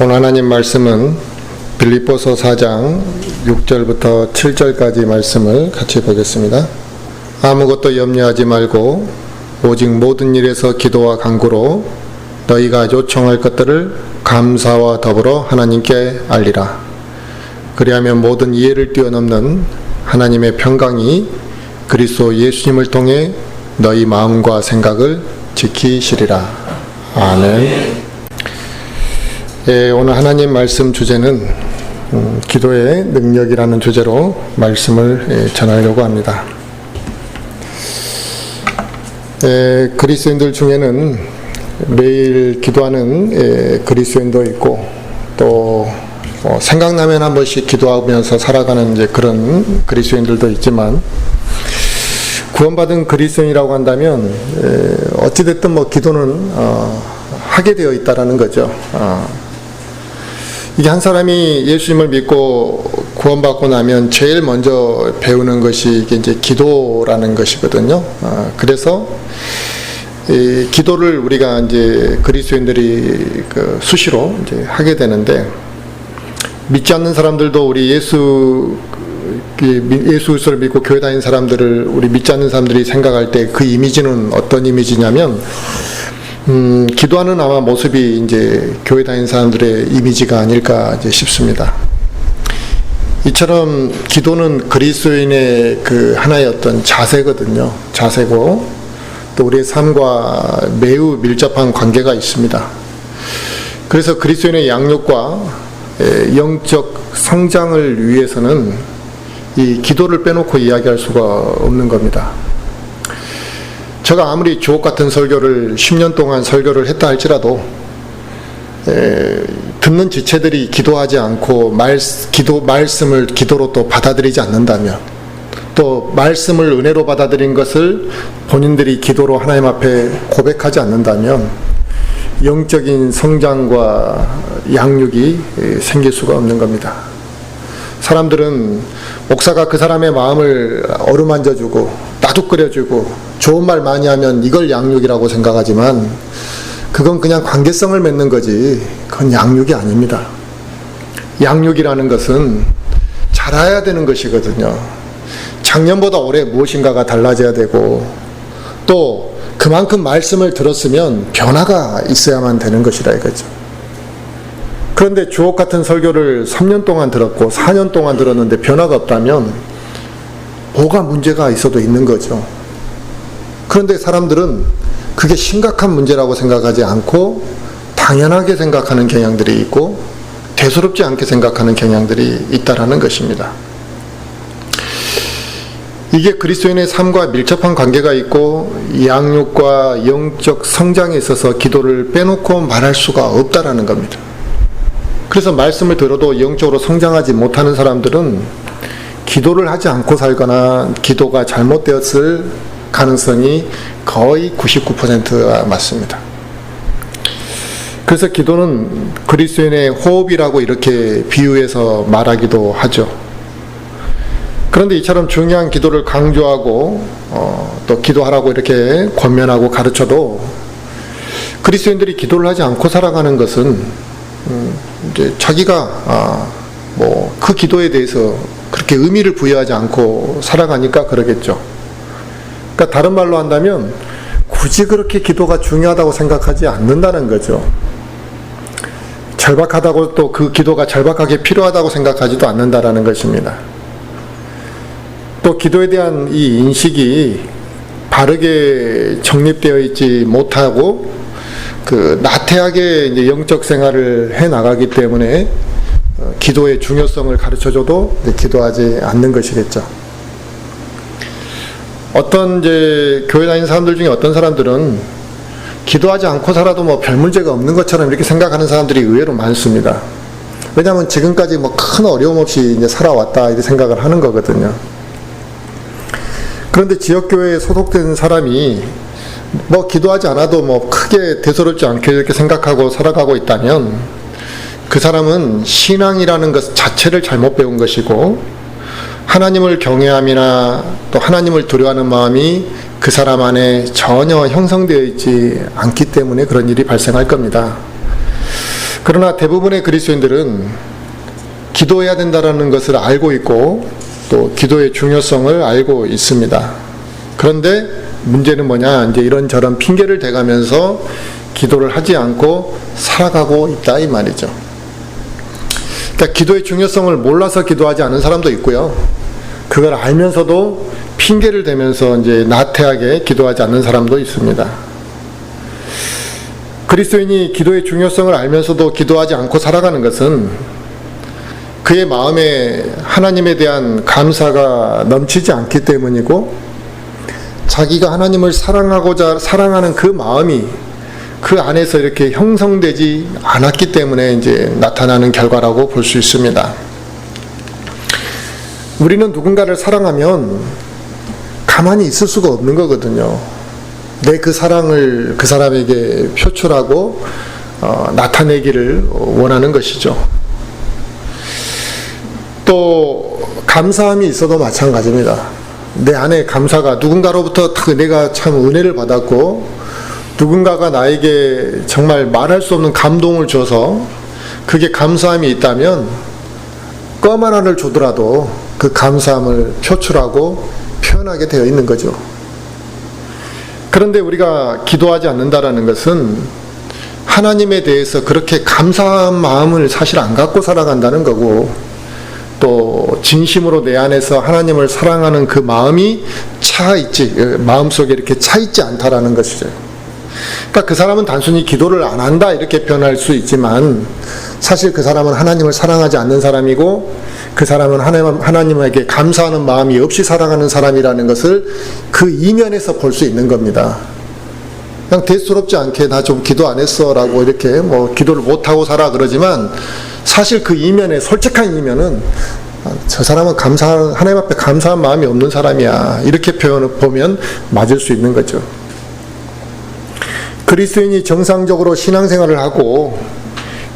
오늘 하나님 말씀은 빌립보서 4장 6절부터 7절까지 말씀을 같이 보겠습니다. 아무것도 염려하지 말고 오직 모든 일에서 기도와 간구로 너희가 요청할 것들을 감사와 더불어 하나님께 알리라. 그리하면 모든 이해를 뛰어넘는 하나님의 평강이 그리스도 예수님을 통해 너희 마음과 생각을 지키시리라. 아멘. 오늘 하나님 말씀 주제는 기도의 능력이라는 주제로 말씀을 전하려고 합니다. 그리스도인들 중에는 매일 기도하는 그리스도인도 있고 또 생각나면 한 번씩 기도하면서 살아가는 이제 그런 그리스도인들도 있지만, 구원받은 그리스도인이라고 한다면 어찌됐든 기도는 하게 되어 있다라는 거죠. 이게 한 사람이 예수님을 믿고 구원받고 나면 제일 먼저 배우는 것이 이제 기도라는 것이거든요. 그래서 이 기도를 우리가 이제 그리스도인들이 수시로 이제 하게 되는데, 믿지 않는 사람들도 우리 예수 그리스도를 믿고 교회 다니는 사람들을, 우리 믿지 않는 사람들이 생각할 때 그 이미지는 어떤 이미지냐면, 기도하는 아마 모습이 이제 교회 다니는 사람들의 이미지가 아닐까 이제 싶습니다. 이처럼 기도는 그리스도인의 그 하나의 어떤 자세거든요. 자세고 또 우리의 삶과 매우 밀접한 관계가 있습니다. 그래서 그리스도인의 양육과 영적 성장을 위해서는 이 기도를 빼놓고 이야기할 수가 없는 겁니다. 제가 아무리 주옥 같은 설교를 10년 동안 설교를 했다 할지라도 듣는 지체들이 기도하지 않고 말씀을 기도로 또 받아들이지 않는다면, 또 말씀을 은혜로 받아들인 것을 본인들이 기도로 하나님 앞에 고백하지 않는다면 영적인 성장과 양육이 생길 수가 없는 겁니다. 사람들은 목사가 그 사람의 마음을 어루만져주고 따뜻거려주고 좋은 말 많이 하면 이걸 양육이라고 생각하지만, 그건 그냥 관계성을 맺는 거지 그건 양육이 아닙니다. 양육이라는 것은 자라야 되는 것이거든요. 작년보다 올해 무엇인가가 달라져야 되고, 또 그만큼 말씀을 들었으면 변화가 있어야만 되는 것이라 이거죠. 그런데 주옥 같은 설교를 3년 동안 들었고 4년 동안 들었는데 변화가 없다면 뭐가 문제가 있어도 있는 거죠. 그런데 사람들은 그게 심각한 문제라고 생각하지 않고 당연하게 생각하는 경향들이 있고 대수롭지 않게 생각하는 경향들이 있다라는 것입니다. 이게 그리스도인의 삶과 밀접한 관계가 있고 양육과 영적 성장에 있어서 기도를 빼놓고 말할 수가 없다라는 겁니다. 그래서 말씀을 들어도 영적으로 성장하지 못하는 사람들은 기도를 하지 않고 살거나 기도가 잘못되었을 가능성이 거의 99%가 맞습니다. 그래서 기도는 그리스도인의 호흡이라고 이렇게 비유해서 말하기도 하죠. 그런데 이처럼 중요한 기도를 강조하고 또 기도하라고 이렇게 권면하고 가르쳐도 그리스도인들이 기도를 하지 않고 살아가는 것은 이제 자기가 그 기도에 대해서 그렇게 의미를 부여하지 않고 살아가니까 그러겠죠. 그러니까 다른 말로 한다면 굳이 그렇게 기도가 중요하다고 생각하지 않는다는 거죠. 절박하다고 또 그 기도가 절박하게 필요하다고 생각하지도 않는다라는 것입니다. 또 기도에 대한 이 인식이 바르게 정립되어 있지 못하고 나태하게 이제 영적 생활을 해 나가기 때문에 기도의 중요성을 가르쳐줘도 기도하지 않는 것이겠죠. 어떤 이제 교회 다니는 사람들 중에 어떤 사람들은 기도하지 않고 살아도 별 문제가 없는 것처럼 이렇게 생각하는 사람들이 의외로 많습니다. 왜냐하면 지금까지 큰 어려움 없이 이제 살아왔다 이렇게 생각을 하는 거거든요. 그런데 지역교회에 소속된 사람이 기도하지 않아도 크게 대수롭지 않게 이렇게 생각하고 살아가고 있다면 그 사람은 신앙이라는 것 자체를 잘못 배운 것이고, 하나님을 경외함이나 또 하나님을 두려워하는 마음이 그 사람 안에 전혀 형성되어 있지 않기 때문에 그런 일이 발생할 겁니다. 그러나 대부분의 그리스도인들은 기도해야 된다는 것을 알고 있고 또 기도의 중요성을 알고 있습니다. 그런데 문제는 뭐냐, 이제 이런저런 핑계를 대가면서 기도를 하지 않고 살아가고 있다 이 말이죠. 그러니까 기도의 중요성을 몰라서 기도하지 않은 사람도 있고요. 그걸 알면서도 핑계를 대면서 이제 나태하게 기도하지 않는 사람도 있습니다. 그리스도인이 기도의 중요성을 알면서도 기도하지 않고 살아가는 것은 그의 마음에 하나님에 대한 감사가 넘치지 않기 때문이고, 자기가 하나님을 사랑하는 그 마음이 그 안에서 이렇게 형성되지 않았기 때문에 이제 나타나는 결과라고 볼 수 있습니다. 우리는 누군가를 사랑하면 가만히 있을 수가 없는 거거든요. 내 그 사랑을 그 사람에게 표출하고 나타내기를 원하는 것이죠. 또 감사함이 있어도 마찬가지입니다. 내 안에 감사가, 누군가로부터 내가 참 은혜를 받았고 누군가가 나에게 정말 말할 수 없는 감동을 줘서 그게 감사함이 있다면 껌 하나를 주더라도 그 감사함을 표출하고 표현하게 되어 있는 거죠. 그런데 우리가 기도하지 않는다라는 것은 하나님에 대해서 그렇게 감사한 마음을 사실 안 갖고 살아간다는 거고, 또 진심으로 내 안에서 하나님을 사랑하는 그 마음이 마음속에 이렇게 차 있지 않다라는 것이죠. 그러니까 그 사람은 단순히 기도를 안 한다 이렇게 표현할 수 있지만, 사실 그 사람은 하나님을 사랑하지 않는 사람이고 그 사람은 하나님에게 감사하는 마음이 없이 살아가는 사람이라는 것을 그 이면에서 볼 수 있는 겁니다. 그냥 대수롭지 않게 나 좀 기도 안 했어 라고 이렇게 기도를 못하고 살아 그러지만, 사실 그 이면에, 솔직한 이면은 저 사람은 하나님 앞에 감사한 마음이 없는 사람이야 이렇게 보면 맞을 수 있는 거죠. 그리스도인이 정상적으로 신앙생활을 하고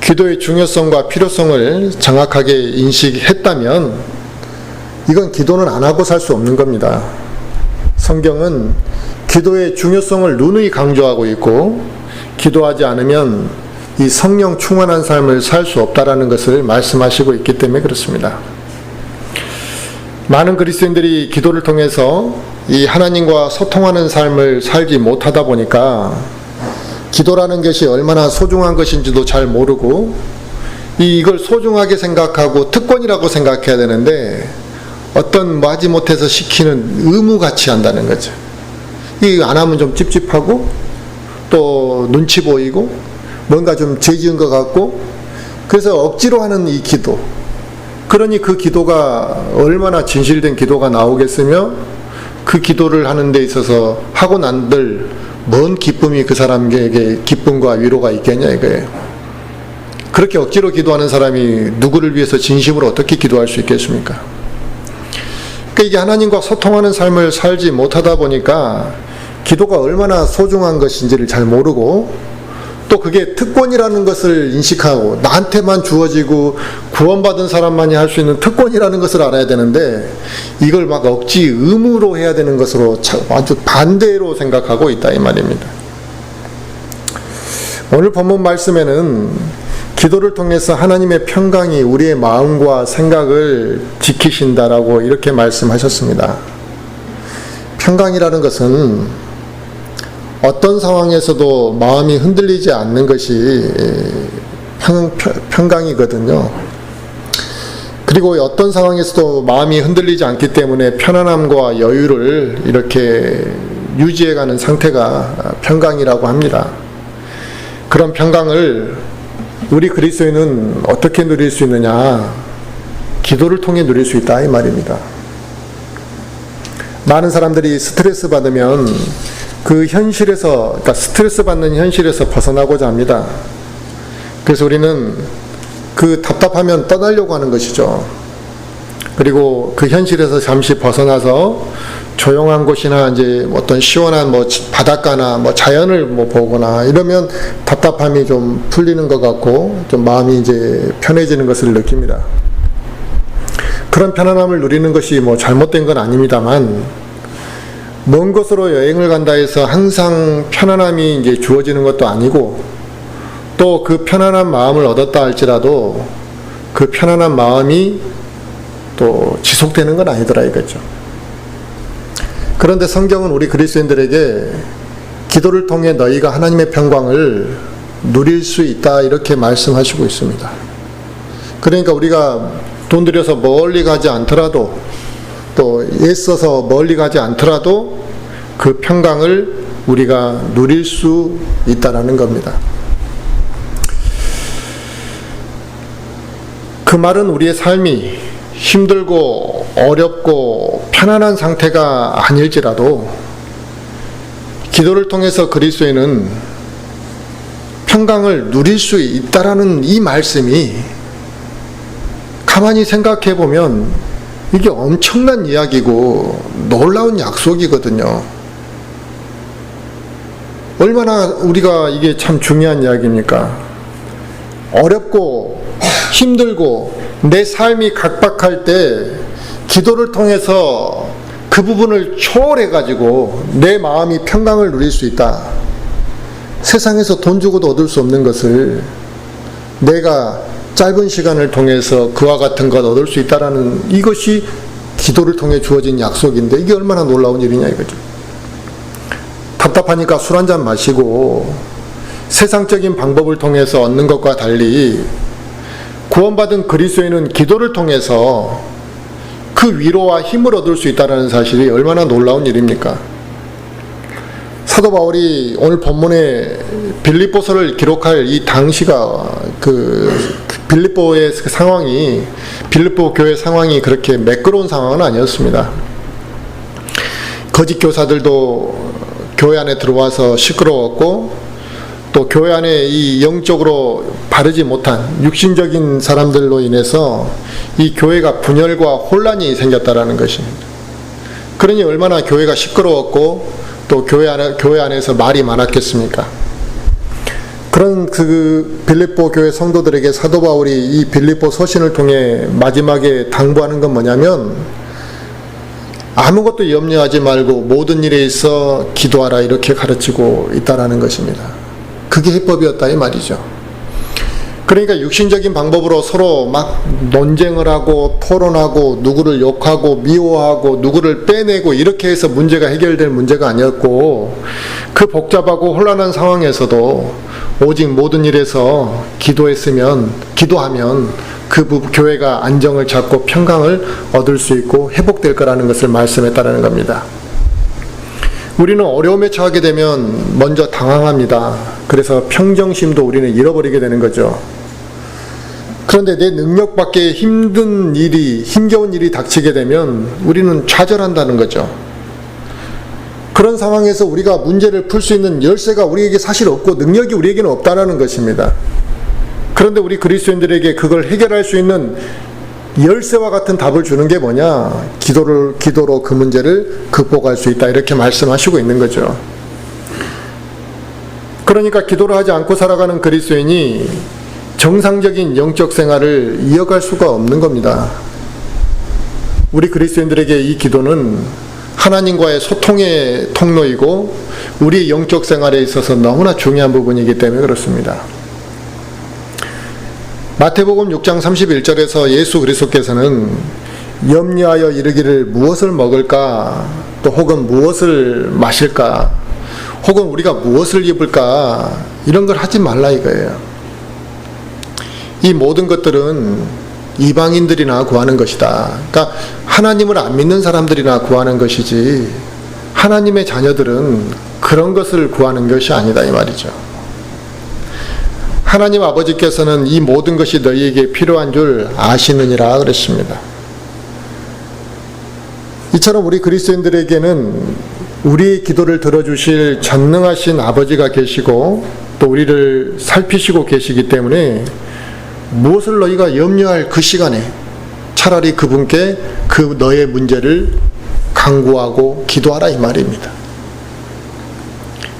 기도의 중요성과 필요성을 정확하게 인식했다면 이건 기도는 안 하고 살 수 없는 겁니다. 성경은 기도의 중요성을 누누이 강조하고 있고, 기도하지 않으면 이 성령 충만한 삶을 살 수 없다라는 것을 말씀하시고 있기 때문에 그렇습니다. 많은 그리스도인들이 기도를 통해서 이 하나님과 소통하는 삶을 살지 못하다 보니까 기도라는 것이 얼마나 소중한 것인지도 잘 모르고 이걸 소중하게 생각하고 특권이라고 생각해야 되는데 어떤 마지못해서 시키는 의무같이 한다는 거죠. 이거 안 하면 좀 찝찝하고 또 눈치 보이고 뭔가 좀 죄 지은 것 같고, 그래서 억지로 하는 이 기도, 그러니 그 기도가 얼마나 진실된 기도가 나오겠으며 그 기도를 하는 데 있어서 하고 난들 뭔 기쁨이 그 사람에게 기쁨과 위로가 있겠냐 이거예요. 그렇게 억지로 기도하는 사람이 누구를 위해서 진심으로 어떻게 기도할 수 있겠습니까? 그러니까 이게 하나님과 소통하는 삶을 살지 못하다 보니까 기도가 얼마나 소중한 것인지를 잘 모르고, 또 그게 특권이라는 것을 인식하고 나한테만 주어지고 구원받은 사람만이 할 수 있는 특권이라는 것을 알아야 되는데 이걸 막 억지 의무로 해야 되는 것으로 아주 반대로 생각하고 있다 이 말입니다. 오늘 본문 말씀에는 기도를 통해서 하나님의 평강이 우리의 마음과 생각을 지키신다라고 이렇게 말씀하셨습니다. 평강이라는 것은 어떤 상황에서도 마음이 흔들리지 않는 것이 평강이거든요. 그리고 어떤 상황에서도 마음이 흔들리지 않기 때문에 편안함과 여유를 이렇게 유지해가는 상태가 평강이라고 합니다. 그런 평강을 우리 그리스도인은 어떻게 누릴 수 있느냐? 기도를 통해 누릴 수 있다 이 말입니다. 많은 사람들이 스트레스 받으면 그 현실에서, 그러니까 스트레스 받는 현실에서 벗어나고자 합니다. 그래서 우리는 그 답답하면 떠나려고 하는 것이죠. 그리고 그 현실에서 잠시 벗어나서 조용한 곳이나 이제 어떤 시원한 바닷가나 자연을 보거나 이러면 답답함이 좀 풀리는 것 같고 좀 마음이 이제 편해지는 것을 느낍니다. 그런 편안함을 누리는 것이 잘못된 건 아닙니다만, 먼 곳으로 여행을 간다 해서 항상 편안함이 이제 주어지는 것도 아니고, 또 그 편안한 마음을 얻었다 할지라도 그 편안한 마음이 또 지속되는 건 아니더라 이거죠. 그런데 성경은 우리 그리스도인들에게 기도를 통해 너희가 하나님의 평강을 누릴 수 있다 이렇게 말씀하시고 있습니다. 그러니까 우리가 돈 들여서 멀리 가지 않더라도 또 애써서 멀리 가지 않더라도 그 평강을 우리가 누릴 수 있다라는 겁니다. 그 말은 우리의 삶이 힘들고 어렵고 편안한 상태가 아닐지라도 기도를 통해서 그리스도인은 평강을 누릴 수 있다라는 이 말씀이 가만히 생각해 보면 이게 엄청난 이야기고 놀라운 약속이거든요. 얼마나 우리가 이게 참 중요한 이야기입니까? 어렵고 힘들고 내 삶이 각박할 때 기도를 통해서 그 부분을 초월해 가지고 내 마음이 평강을 누릴 수 있다. 세상에서 돈 주고도 얻을 수 없는 것을 내가 짧은 시간을 통해서 그와 같은 것 얻을 수 있다라는 이것이 기도를 통해 주어진 약속인데 이게 얼마나 놀라운 일이냐 이거죠. 답답하니까 술 한잔 마시고 세상적인 방법을 통해서 얻는 것과 달리 구원받은 그리스도인은 기도를 통해서 그 위로와 힘을 얻을 수 있다는 사실이 얼마나 놀라운 일입니까? 사도 바울이 오늘 본문에 빌립보서를 기록할 이 당시가 빌립보의 상황이 빌립보 교회 상황이 그렇게 매끄러운 상황은 아니었습니다. 거짓 교사들도 교회 안에 들어와서 시끄러웠고 또 교회 안에 이 영적으로 바르지 못한 육신적인 사람들로 인해서 이 교회가 분열과 혼란이 생겼다라는 것입니다. 그러니 얼마나 교회가 시끄러웠고 또 교회 안에서 말이 많았겠습니까? 그런 그 빌립보 교회 성도들에게 사도 바울이 이 빌립보 서신을 통해 마지막에 당부하는 건 뭐냐면 아무것도 염려하지 말고 모든 일에 있어 기도하라 이렇게 가르치고 있다라는 것입니다. 그게 해법이었다 이 말이죠. 그러니까 육신적인 방법으로 서로 막 논쟁을 하고 토론하고 누구를 욕하고 미워하고 누구를 빼내고 이렇게 해서 문제가 해결될 문제가 아니었고 그 복잡하고 혼란한 상황에서도 오직 모든 일에서 기도하면 그 교회가 안정을 찾고 평강을 얻을 수 있고 회복될 거라는 것을 말씀했다는 겁니다. 우리는 어려움에 처하게 되면 먼저 당황합니다. 그래서 평정심도 우리는 잃어버리게 되는 거죠. 그런데 내 능력 밖에 힘겨운 일이 닥치게 되면 우리는 좌절한다는 거죠. 그런 상황에서 우리가 문제를 풀 수 있는 열쇠가 우리에게 사실 없고 능력이 우리에게는 없다라는 것입니다. 그런데 우리 그리스도인들에게 그걸 해결할 수 있는 열쇠와 같은 답을 주는 게 뭐냐? 기도로 그 문제를 극복할 수 있다. 이렇게 말씀하시고 있는 거죠. 그러니까 기도를 하지 않고 살아가는 그리스도인이 정상적인 영적 생활을 이어갈 수가 없는 겁니다. 우리 그리스도인들에게 이 기도는 하나님과의 소통의 통로이고 우리 영적 생활에 있어서 너무나 중요한 부분이기 때문에 그렇습니다. 마태복음 6장 31절에서 예수 그리스도께서는 염려하여 이르기를 무엇을 먹을까 또 혹은 무엇을 마실까 혹은 우리가 무엇을 입을까 이런 걸 하지 말라 이거예요. 이 모든 것들은 이방인들이나 구하는 것이다. 그러니까 하나님을 안 믿는 사람들이나 구하는 것이지 하나님의 자녀들은 그런 것을 구하는 것이 아니다 이 말이죠. 하나님 아버지께서는 이 모든 것이 너희에게 필요한 줄 아시느니라 그랬습니다. 이처럼 우리 그리스도인들에게는 우리의 기도를 들어주실 전능하신 아버지가 계시고 또 우리를 살피시고 계시기 때문에 무엇을 너희가 염려할 그 시간에 차라리 그분께 그 너의 문제를 간구하고 기도하라 이 말입니다.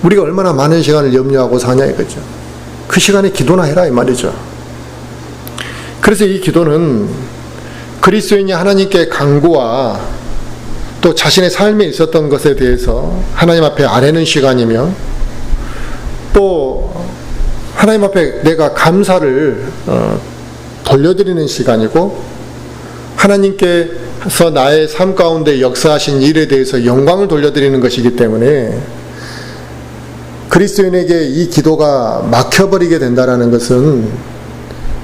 우리가 얼마나 많은 시간을 염려하고 사냐 이거죠. 그 시간에 기도나 해라 이 말이죠. 그래서 이 기도는 그리스도인이 하나님께 간구와 또 자신의 삶에 있었던 것에 대해서 하나님 앞에 아뢰는 시간이며 또 하나님 앞에 내가 감사를 돌려드리는 시간이고, 하나님께서 나의 삶 가운데 역사하신 일에 대해서 영광을 돌려드리는 것이기 때문에 그리스도인에게 이 기도가 막혀버리게 된다는 것은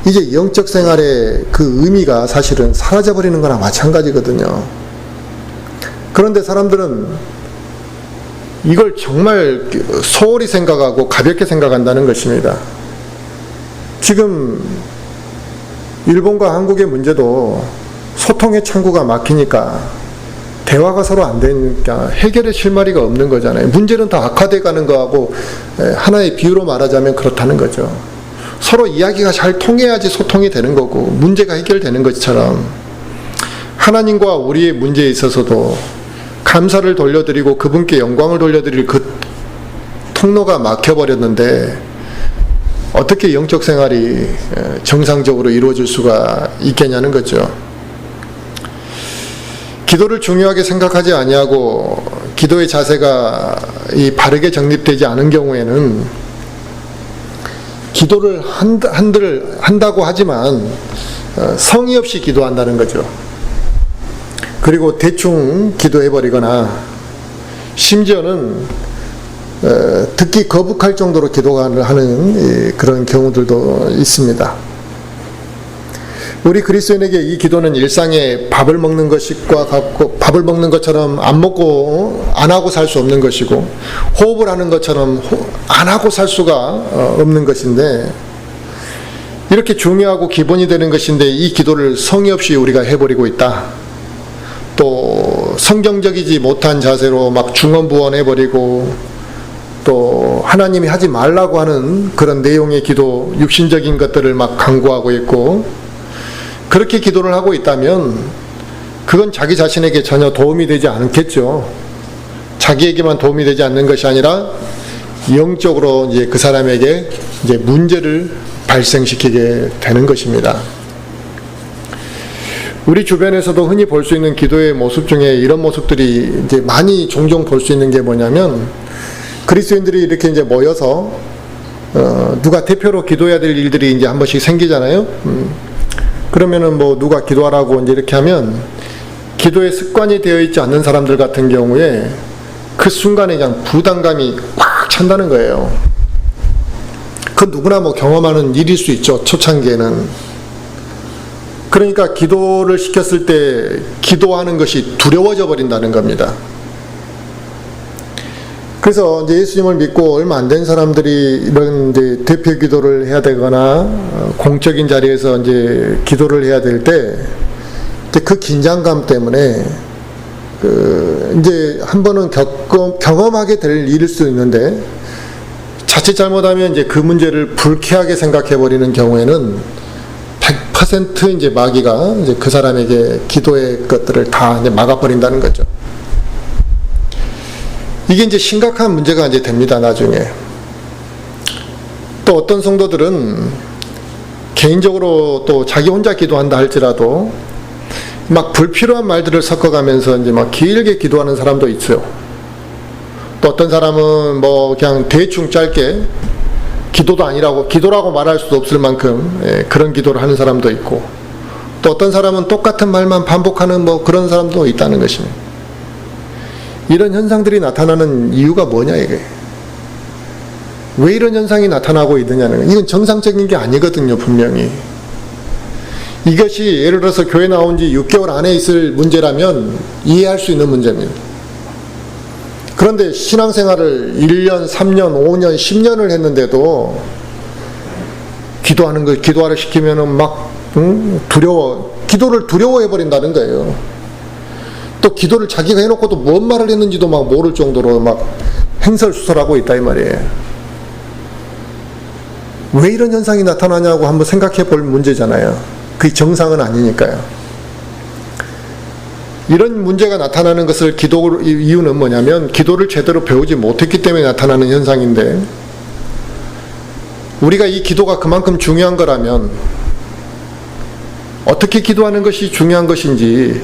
이제 영적 생활의 그 의미가 사실은 사라져버리는 거나 마찬가지거든요. 그런데 사람들은 이걸 정말 소홀히 생각하고 가볍게 생각한다는 것입니다. 지금 일본과 한국의 문제도 소통의 창구가 막히니까, 대화가 서로 안 되니까 해결의 실마리가 없는 거잖아요. 문제는 다 악화돼 가는 거하고 하나의 비유로 말하자면 그렇다는 거죠. 서로 이야기가 잘 통해야지 소통이 되는 거고 문제가 해결되는 것처럼, 하나님과 우리의 문제에 있어서도 감사를 돌려드리고 그분께 영광을 돌려드릴 그 통로가 막혀버렸는데 어떻게 영적 생활이 정상적으로 이루어질 수가 있겠냐는 거죠. 기도를 중요하게 생각하지 아니하고 기도의 자세가 바르게 정립되지 않은 경우에는 기도를 한다고 하지만 성의 없이 기도한다는 거죠. 그리고 대충 기도해버리거나 심지어는 듣기 거북할 정도로 기도를 하는 그런 경우들도 있습니다. 우리 그리스도인에게 이 기도는 일상에 밥을 먹는 것과 같고, 밥을 먹는 것처럼 안 먹고 안 하고 살 수 없는 것이고, 호흡을 하는 것처럼 안 하고 살 수가 없는 것인데, 이렇게 중요하고 기본이 되는 것인데 이 기도를 성의 없이 우리가 해버리고 있다. 또 성경적이지 못한 자세로 막 중언부언해버리고, 또 하나님이 하지 말라고 하는 그런 내용의 기도, 육신적인 것들을 막 강구하고 있고, 그렇게 기도를 하고 있다면 그건 자기 자신에게 전혀 도움이 되지 않겠죠. 자기에게만 도움이 되지 않는 것이 아니라 영적으로 이제 그 사람에게 이제 문제를 발생시키게 되는 것입니다. 우리 주변에서도 흔히 볼 수 있는 기도의 모습 중에 이런 모습들이 이제 많이 종종 볼 수 있는 게 뭐냐면, 그리스도인들이 이렇게 이제 모여서 누가 대표로 기도해야 될 일들이 이제 한 번씩 생기잖아요. 그러면은 뭐 누가 기도하라고 이제 이렇게 하면 기도에 습관이 되어 있지 않는 사람들 같은 경우에 그 순간에 그냥 부담감이 꽉 찬다는 거예요. 그 누구나 뭐 경험하는 일일 수 있죠, 초창기에는. 그러니까 기도를 시켰을 때 기도하는 것이 두려워져 버린다는 겁니다. 그래서 이제 예수님을 믿고 얼마 안 된 사람들이 이런 이제 대표 기도를 해야 되거나 공적인 자리에서 이제 기도를 해야 될 때 그 긴장감 때문에 이제 한 번은 경험하게 될 일일 수 있는데, 자칫 잘못하면 이제 그 문제를 불쾌하게 생각해 버리는 경우에는 100% 이제 마귀가 이제 그 사람에게 기도의 것들을 다 이제 막아버린다는 거죠. 이게 이제 심각한 문제가 이제 됩니다, 나중에. 또 어떤 성도들은 개인적으로 또 자기 혼자 기도한다 할지라도 막 불필요한 말들을 섞어가면서 이제 막 길게 기도하는 사람도 있어요. 또 어떤 사람은 뭐 그냥 대충 짧게 기도도 아니라고, 기도라고 말할 수도 없을 만큼 그런 기도를 하는 사람도 있고, 또 어떤 사람은 똑같은 말만 반복하는 뭐 그런 사람도 있다는 것입니다. 이런 현상들이 나타나는 이유가 뭐냐, 이게. 왜 이런 현상이 나타나고 있느냐는, 이건 정상적인 게 아니거든요, 분명히. 이것이 예를 들어서 교회 나온 지 6개월 안에 있을 문제라면 이해할 수 있는 문제입니다. 그런데 신앙생활을 1년, 3년, 5년, 10년을 했는데도 기도하라 시키면은 막 기도를 두려워해버린다는 거예요. 또 기도를 자기가 해놓고도 뭔 말을 했는지도 막 모를 정도로 막 횡설수설하고 있다 이 말이에요. 왜 이런 현상이 나타나냐고 한번 생각해 볼 문제잖아요. 그게 정상은 아니니까요. 이런 문제가 나타나는 것을 이유는 뭐냐면 기도를 제대로 배우지 못했기 때문에 나타나는 현상인데, 우리가 이 기도가 그만큼 중요한 거라면 어떻게 기도하는 것이 중요한 것인지,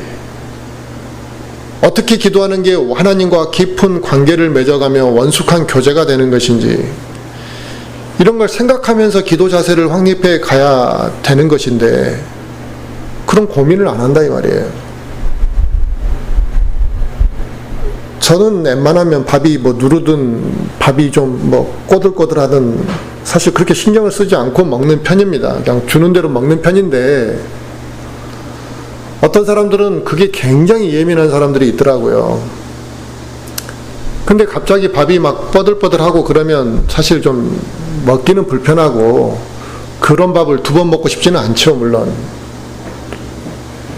어떻게 기도하는 게 하나님과 깊은 관계를 맺어가며 원숙한 교제가 되는 것인지, 이런 걸 생각하면서 기도 자세를 확립해 가야 되는 것인데 그런 고민을 안 한다 이 말이에요. 저는 웬만하면 밥이 뭐 누르든 밥이 좀 뭐 꼬들꼬들하든 사실 그렇게 신경을 쓰지 않고 먹는 편입니다. 그냥 주는 대로 먹는 편인데 어떤 사람들은 그게 굉장히 예민한 사람들이 있더라고요. 근데 갑자기 밥이 막 뻐들뻐들하고 그러면 사실 좀 먹기는 불편하고 그런 밥을 2번 먹고 싶지는 않죠, 물론.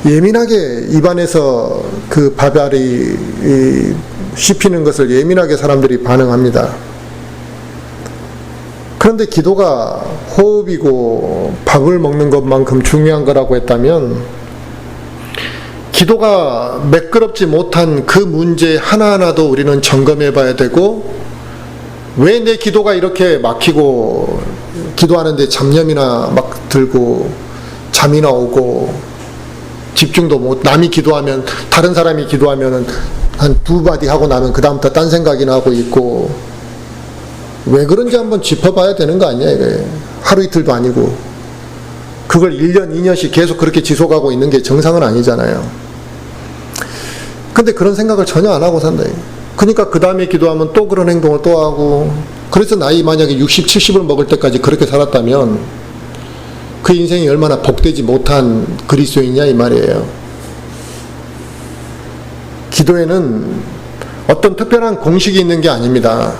예민하게 입안에서 그 밥알이 씹히는 것을 예민하게 사람들이 반응합니다. 그런데 기도가 호흡이고 밥을 먹는 것만큼 중요한 거라고 했다면 기도가 매끄럽지 못한 그 문제 하나하나도 우리는 점검해 봐야 되고 왜 내 기도가 이렇게 막히고 기도하는데 잡념이나 막 들고 잠이나 오고 집중도 못, 남이 기도하면 다른 사람이 기도하면은 한 2마디 하고 나면 그 다음부터 딴 생각이나 하고 있고 왜 그런지 한번 짚어봐야 되는 거 아니야 이게. 하루 이틀도 아니고 그걸 1년 2년씩 계속 그렇게 지속하고 있는 게 정상은 아니잖아요. 근데 그런 생각을 전혀 안 하고 산다. 그러니까 그 다음에 기도하면 또 그런 행동을 또 하고 그래서 나이 만약에 60, 70을 먹을 때까지 그렇게 살았다면 그 인생이 얼마나 복되지 못한 그리스도인이냐 이 말이에요. 기도에는 어떤 특별한 공식이 있는 게 아닙니다.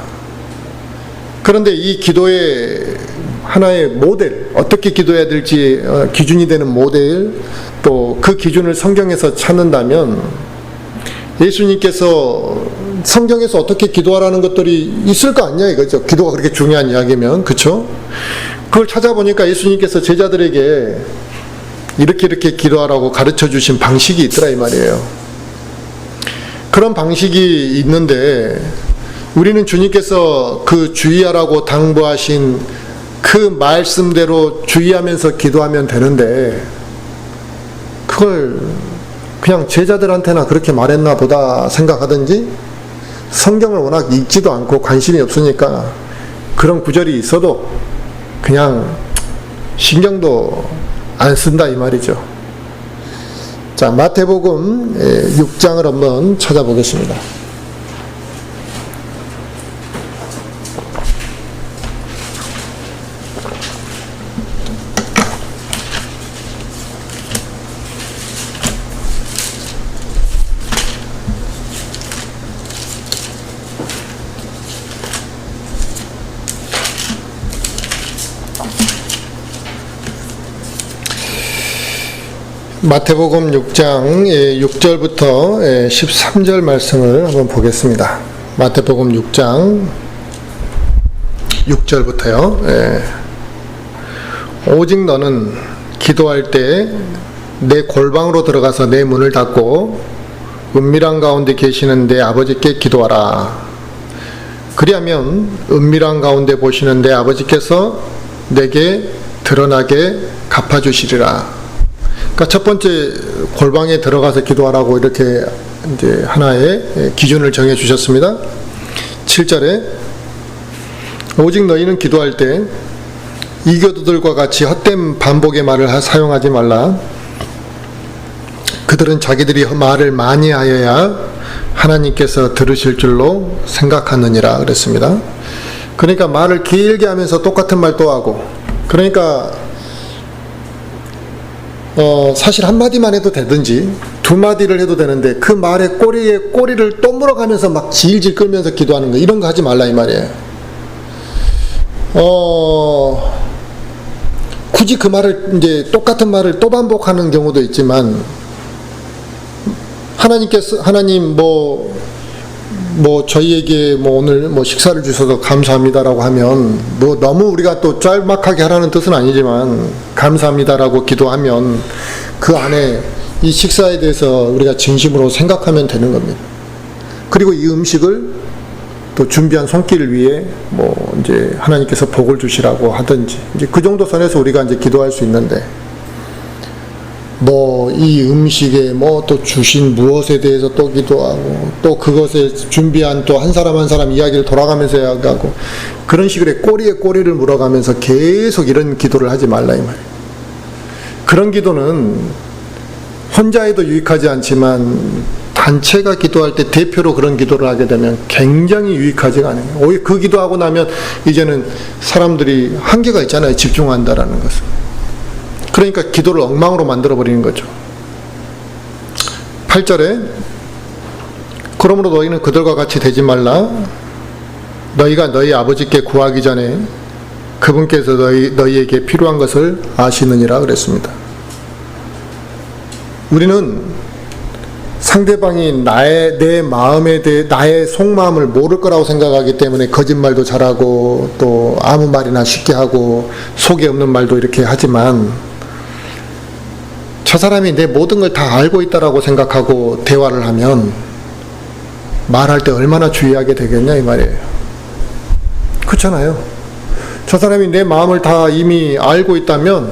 그런데 이 기도의 하나의 모델, 어떻게 기도해야 될지 기준이 되는 모델, 또 그 기준을 성경에서 찾는다면 예수님께서 성경에서 어떻게 기도하라는 것들이 있을 거 아니냐 이거죠. 기도가 그렇게 중요한 이야기면, 그렇죠? 그걸 찾아보니까 예수님께서 제자들에게 이렇게 기도하라고 가르쳐 주신 방식이 있더라 이 말이에요. 그런 방식이 있는데 우리는 주님께서 그 주의하라고 당부하신 그 말씀대로 주의하면서 기도하면 되는데 그걸 그냥 제자들한테나 그렇게 말했나 보다 생각하든지 성경을 워낙 읽지도 않고 관심이 없으니까 그런 구절이 있어도 그냥 신경도 안 쓴다 이 말이죠. 자, 마태복음 6장을 한번 찾아보겠습니다. 마태복음 6장 6절부터 13절 말씀을 한번 보겠습니다. 마태복음 6장 6절부터요. 오직 너는 기도할 때 내 골방으로 들어가서 내 문을 닫고 은밀한 가운데 계시는 내 아버지께 기도하라. 그리하면 은밀한 가운데 보시는 내 아버지께서 내게 드러나게 갚아주시리라. 그러니까 첫 번째 골방에 들어가서 기도하라고 이렇게 이제 하나의 기준을 정해 주셨습니다. 7절에 오직 너희는 기도할 때 이교도들과 같이 헛된 반복의 말을 사용하지 말라. 그들은 자기들이 말을 많이 하여야 하나님께서 들으실 줄로 생각하느니라 그랬습니다. 그러니까 말을 길게 하면서 똑같은 말 또 하고 그러니까 사실 한마디만 해도 되든지 2마디를 해도 되는데 그 말의 꼬리에 꼬리를 또 물어가면서 막 질질 끌면서 기도하는 거 이런 거 하지 말라 이 말이에요. 굳이 그 말을 이제 똑같은 말을 또 반복하는 경우도 있지만 하나님 저희에게 오늘 식사를 주셔서 감사합니다라고 하면 너무 우리가 또 짤막하게 하라는 뜻은 아니지만 감사합니다라고 기도하면 그 안에 이 식사에 대해서 우리가 진심으로 생각하면 되는 겁니다. 그리고 이 음식을 또 준비한 손길을 위해 이제 하나님께서 복을 주시라고 하든지 이제 그 정도 선에서 우리가 이제 기도할 수 있는데 뭐 이 음식에 뭐 또 주신 무엇에 대해서 또 기도하고 또 그것에 준비한 또 한 사람 한 사람 이야기를 돌아가면서 이야기하고 그런 식으로 꼬리에 꼬리를 물어가면서 계속 이런 기도를 하지 말라 이 말이에요. 그런 기도는 혼자 해도 유익하지 않지만 단체가 기도할 때 대표로 그런 기도를 하게 되면 굉장히 유익하지가 않아요. 오히려 그 기도하고 나면 이제는 사람들이 한계가 있잖아요. 집중한다라는 것은. 그러니까 기도를 엉망으로 만들어버리는 거죠. 8절에 그러므로 너희는 그들과 같이 되지 말라. 너희가 너희 아버지께 구하기 전에 그분께서 너희에게 필요한 것을 아시느니라 그랬습니다. 우리는 상대방이 내 마음에 대해 나의 속마음을 모를 거라고 생각하기 때문에 거짓말도 잘하고 또 아무 말이나 쉽게 하고 속에 없는 말도 이렇게 하지만 저 사람이 내 모든 걸 다 알고 있다라고 생각하고 대화를 하면 말할 때 얼마나 주의하게 되겠냐 이 말이에요. 그렇잖아요. 저 사람이 내 마음을 다 이미 알고 있다면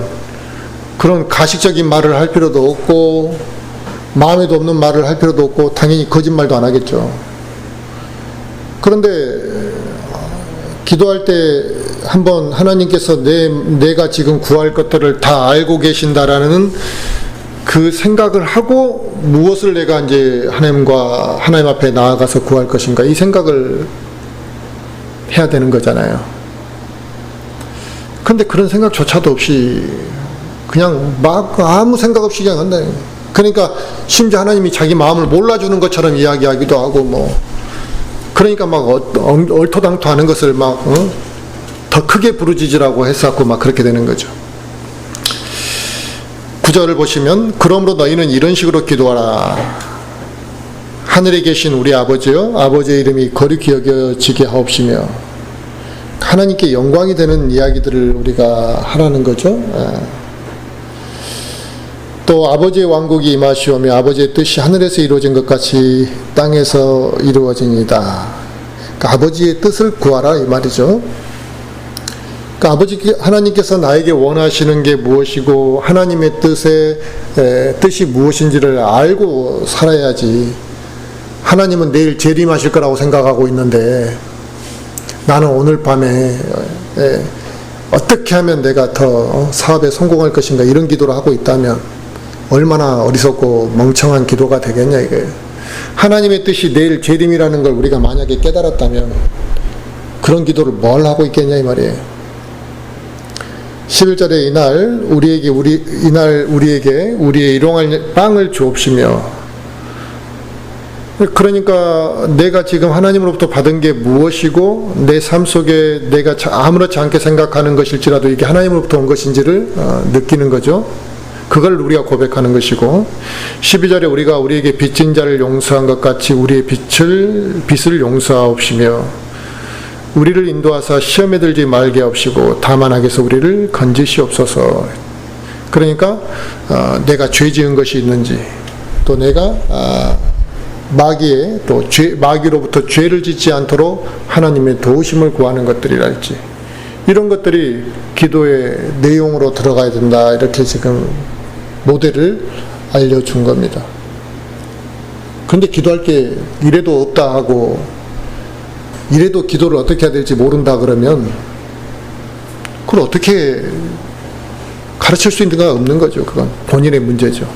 그런 가식적인 말을 할 필요도 없고 마음에도 없는 말을 할 필요도 없고 당연히 거짓말도 안 하겠죠. 그런데 기도할 때 한번 하나님께서 내가 지금 구할 것들을 다 알고 계신다라는 그 생각을 하고 무엇을 내가 이제 하나님 앞에 나아가서 구할 것인가 이 생각을 해야 되는 거잖아요. 근데 그런 생각조차도 없이 그냥 막 아무 생각 없이 그냥 한다. 그러니까 심지어 하나님이 자기 마음을 몰라주는 것처럼 이야기하기도 하고 뭐 그러니까 막 얼토당토 하는 것을 막 더 크게 부르짖으라고 했었고 막 그렇게 되는 거죠. 9절을 보시면 그러므로 너희는 이런 식으로 기도하라. 하늘에 계신 우리 아버지여 아버지의 이름이 거룩히 여겨지게 하옵시며 하나님께 영광이 되는 이야기들을 우리가 하라는 거죠. 또 아버지의 왕국이 임하시오며 아버지의 뜻이 하늘에서 이루어진 것 같이 땅에서 이루어지니이다. 그러니까 아버지의 뜻을 구하라 이 말이죠. 그러니까 하나님께서 나에게 원하시는 게 무엇이고 하나님의 뜻이 무엇인지를 알고 살아야지. 하나님은 내일 재림하실 거라고 생각하고 있는데 나는 오늘 밤에 어떻게 하면 내가 더 사업에 성공할 것인가 이런 기도를 하고 있다면 얼마나 어리석고 멍청한 기도가 되겠냐 이거예요. 하나님의 뜻이 내일 재림이라는 걸 우리가 만약에 깨달았다면 그런 기도를 뭘 하고 있겠냐 이 말이에요. 11절에 이날 우리에게 우리의 일용할 빵을 주옵시며 그러니까 내가 지금 하나님으로부터 받은 게 무엇이고 내 삶 속에 내가 아무렇지 않게 생각하는 것일지라도 이게 하나님으로부터 온 것인지를 느끼는 거죠. 그걸 우리가 고백하는 것이고 12절에 우리가 우리에게 빚진 자를 용서한 것 같이 우리의 빚을 용서하옵시며 우리를 인도하사 시험에 들지 말게 하옵시고 다만 악에서 우리를 건지시옵소서. 그러니까 내가 죄 지은 것이 있는지 또 내가 마귀로부터 죄를 짓지 않도록 하나님의 도우심을 구하는 것들이랄지 이런 것들이 기도의 내용으로 들어가야 된다 이렇게 지금 모델을 알려준 겁니다. 그런데 기도할 게 이래도 없다 하고 이래도 기도를 어떻게 해야 될지 모른다 그러면 그걸 어떻게 가르칠 수 있는 가 없는 거죠. 그건 본인의 문제죠.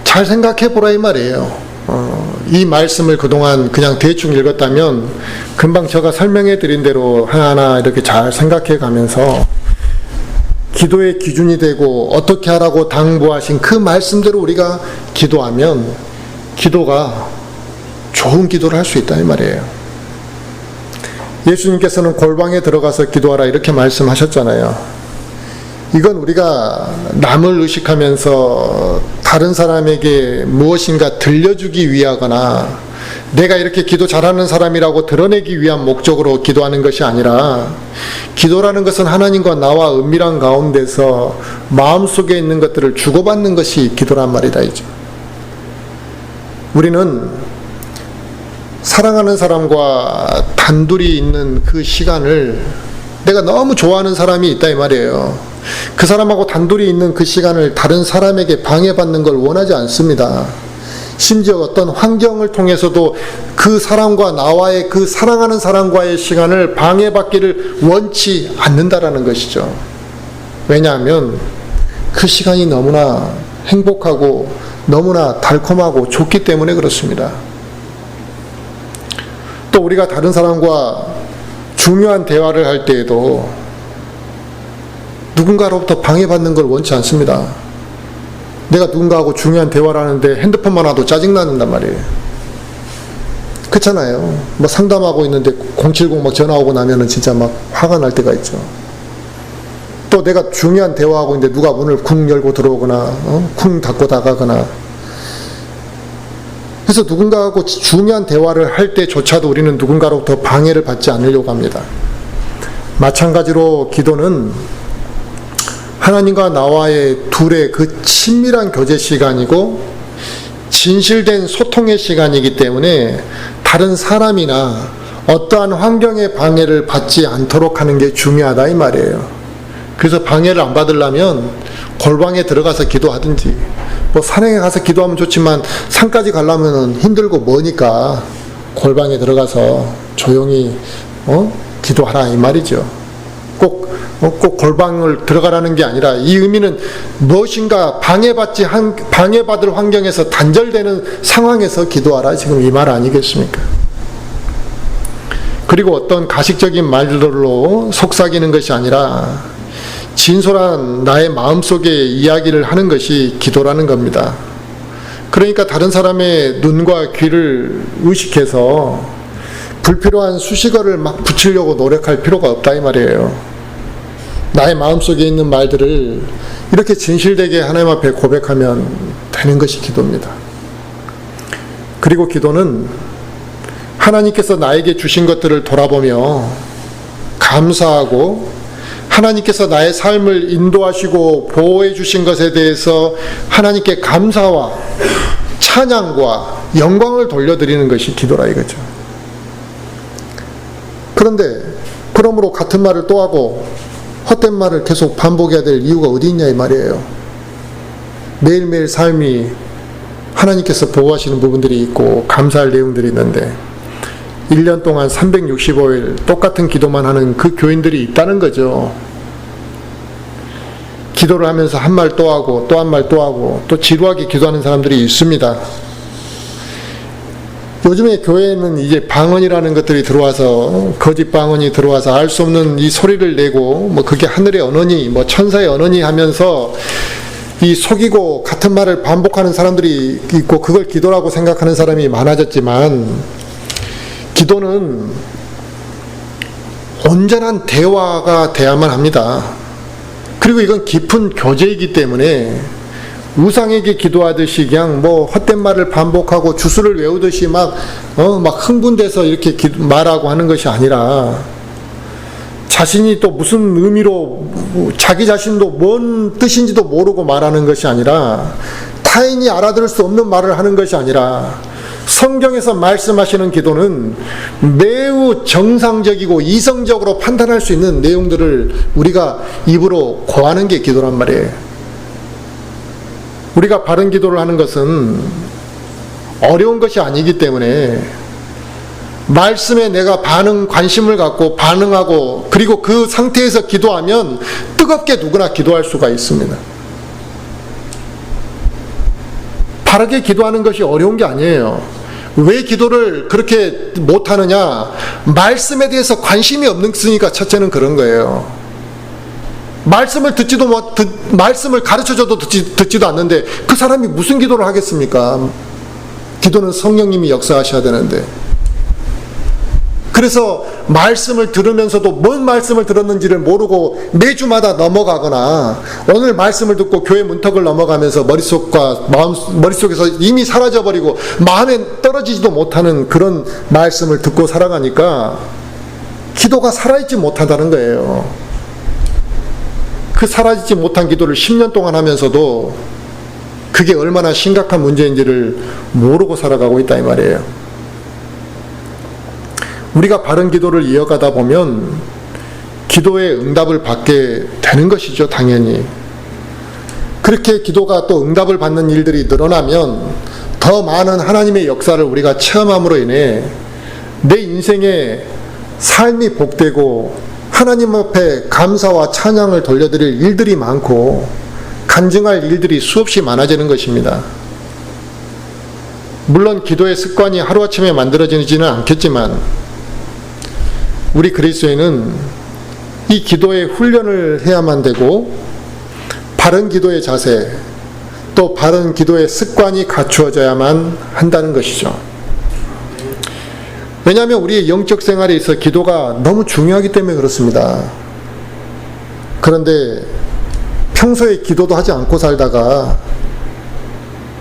잘 생각해 보라 이 말이에요. 이 말씀을 그동안 그냥 대충 읽었다면 금방 제가 설명해 드린 대로 하나하나 이렇게 잘 생각해 가면서 기도의 기준이 되고 어떻게 하라고 당부하신 그 말씀대로 우리가 기도하면 기도가 좋은 기도를 할 수 있다 이 말이에요. 예수님께서는 골방에 들어가서 기도하라 이렇게 말씀하셨잖아요. 이건 우리가 남을 의식하면서 다른 사람에게 무엇인가 들려주기 위하거나 내가 이렇게 기도 잘하는 사람이라고 드러내기 위한 목적으로 기도하는 것이 아니라 기도라는 것은 하나님과 나와 은밀한 가운데서 마음속에 있는 것들을 주고받는 것이 기도란 말이다 이죠. 우리는 사랑하는 사람과 단둘이 있는 그 시간을 내가 너무 좋아하는 사람이 있다 이 말이에요. 그 사람하고 단둘이 있는 그 시간을 다른 사람에게 방해받는 걸 원하지 않습니다. 심지어 어떤 환경을 통해서도 그 사람과 나와의 그 사랑하는 사람과의 시간을 방해받기를 원치 않는다라는 것이죠. 왜냐하면 그 시간이 너무나 행복하고 너무나 달콤하고 좋기 때문에 그렇습니다. 또 우리가 다른 사람과 중요한 대화를 할 때에도 누군가로부터 방해받는 걸 원치 않습니다. 내가 누군가하고 중요한 대화를 하는데 핸드폰만 와도 짜증나는단 말이에요. 그렇잖아요. 뭐 상담하고 있는데 070 막 전화 오고 나면은 진짜 막 화가 날 때가 있죠. 또 내가 중요한 대화하고 있는데 누가 문을 쿵 열고 들어오거나 쿵 닫고 나가거나, 그래서 누군가하고 중요한 대화를 할 때조차도 우리는 누군가로부터 방해를 받지 않으려고 합니다. 마찬가지로 기도는 하나님과 나와의 둘의 그 친밀한 교제 시간이고 진실된 소통의 시간이기 때문에 다른 사람이나 어떠한 환경의 방해를 받지 않도록 하는 게 중요하다 이 말이에요. 그래서 방해를 안 받으려면 골방에 들어가서 기도하든지, 뭐 산에 가서 기도하면 좋지만 산까지 가려면 힘들고 머니까 골방에 들어가서 조용히 기도하라 이 말이죠. 꼭 골방을 들어가라는 게 아니라 이 의미는 무엇인가 방해받을 환경에서 단절되는 상황에서 기도하라, 지금 이 말 아니겠습니까? 그리고 어떤 가식적인 말들로 속삭이는 것이 아니라 진솔한 나의 마음속의 이야기를 하는 것이 기도라는 겁니다. 그러니까 다른 사람의 눈과 귀를 의식해서 불필요한 수식어를 막 붙이려고 노력할 필요가 없다 이 말이에요. 나의 마음속에 있는 말들을 이렇게 진실되게 하나님 앞에 고백하면 되는 것이 기도입니다. 그리고 기도는 하나님께서 나에게 주신 것들을 돌아보며 감사하고 하나님께서 나의 삶을 인도하시고 보호해 주신 것에 대해서 하나님께 감사와 찬양과 영광을 돌려드리는 것이 기도라 이거죠. 그런데 그러므로 같은 말을 또 하고 헛된 말을 계속 반복해야 될 이유가 어디 있냐 이 말이에요. 매일매일 삶이 하나님께서 보호하시는 부분들이 있고 감사할 내용들이 있는데 1년 동안 365일 똑같은 기도만 하는 그 교인들이 있다는 거죠. 기도를 하면서 한 말 또 하고 또 한 말 또 하고 또 지루하게 기도하는 사람들이 있습니다. 요즘에 교회에는 이제 방언이라는 것들이 들어와서, 거짓 방언이 들어와서 알 수 없는 이 소리를 내고, 뭐 그게 하늘의 언어니 뭐 천사의 언어니 하면서 이 속이고 같은 말을 반복하는 사람들이 있고 그걸 기도라고 생각하는 사람이 많아졌지만, 기도는 온전한 대화가 돼야만 합니다. 그리고 이건 깊은 교제이기 때문에 우상에게 기도하듯이 그냥 뭐 헛된 말을 반복하고 주술을 외우듯이 막 흥분돼서 이렇게 말하고 하는 것이 아니라, 자신이 또 무슨 의미로 자기 자신도 뭔 뜻인지도 모르고 말하는 것이 아니라, 타인이 알아들을 수 없는 말을 하는 것이 아니라, 성경에서 말씀하시는 기도는 매우 정상적이고 이성적으로 판단할 수 있는 내용들을 우리가 입으로 고하는 게 기도란 말이에요. 우리가 바른 기도를 하는 것은 어려운 것이 아니기 때문에 말씀에 내가 관심을 갖고 반응하고, 그리고 그 상태에서 기도하면 뜨겁게 누구나 기도할 수가 있습니다. 바르게 기도하는 것이 어려운 게 아니에요. 왜 기도를 그렇게 못하느냐? 말씀에 대해서 관심이 없으니까 첫째는 그런 거예요. 말씀을 가르쳐줘도 듣지도 않는데 그 사람이 무슨 기도를 하겠습니까? 기도는 성령님이 역사하셔야 되는데. 그래서 말씀을 들으면서도 뭔 말씀을 들었는지를 모르고 매주마다 넘어가거나, 오늘 말씀을 듣고 교회 문턱을 넘어가면서 머릿속에서 이미 사라져버리고 마음에 떨어지지도 못하는 그런 말씀을 듣고 살아가니까 기도가 살아있지 못하다는 거예요. 그 사라지지 못한 기도를 10년 동안 하면서도 그게 얼마나 심각한 문제인지를 모르고 살아가고 있다 이 말이에요. 우리가 바른 기도를 이어가다 보면 기도의 응답을 받게 되는 것이죠, 당연히. 그렇게 기도가 또 응답을 받는 일들이 늘어나면 더 많은 하나님의 역사를 우리가 체험함으로 인해 내 인생의 삶이 복되고 하나님 앞에 감사와 찬양을 돌려드릴 일들이 많고 간증할 일들이 수없이 많아지는 것입니다. 물론 기도의 습관이 하루아침에 만들어지지는 않겠지만 우리 그리스도인은 이 기도의 훈련을 해야만 되고 바른 기도의 자세, 또 바른 기도의 습관이 갖추어져야만 한다는 것이죠. 왜냐하면 우리의 영적 생활에 있어 기도가 너무 중요하기 때문에 그렇습니다. 그런데 평소에 기도도 하지 않고 살다가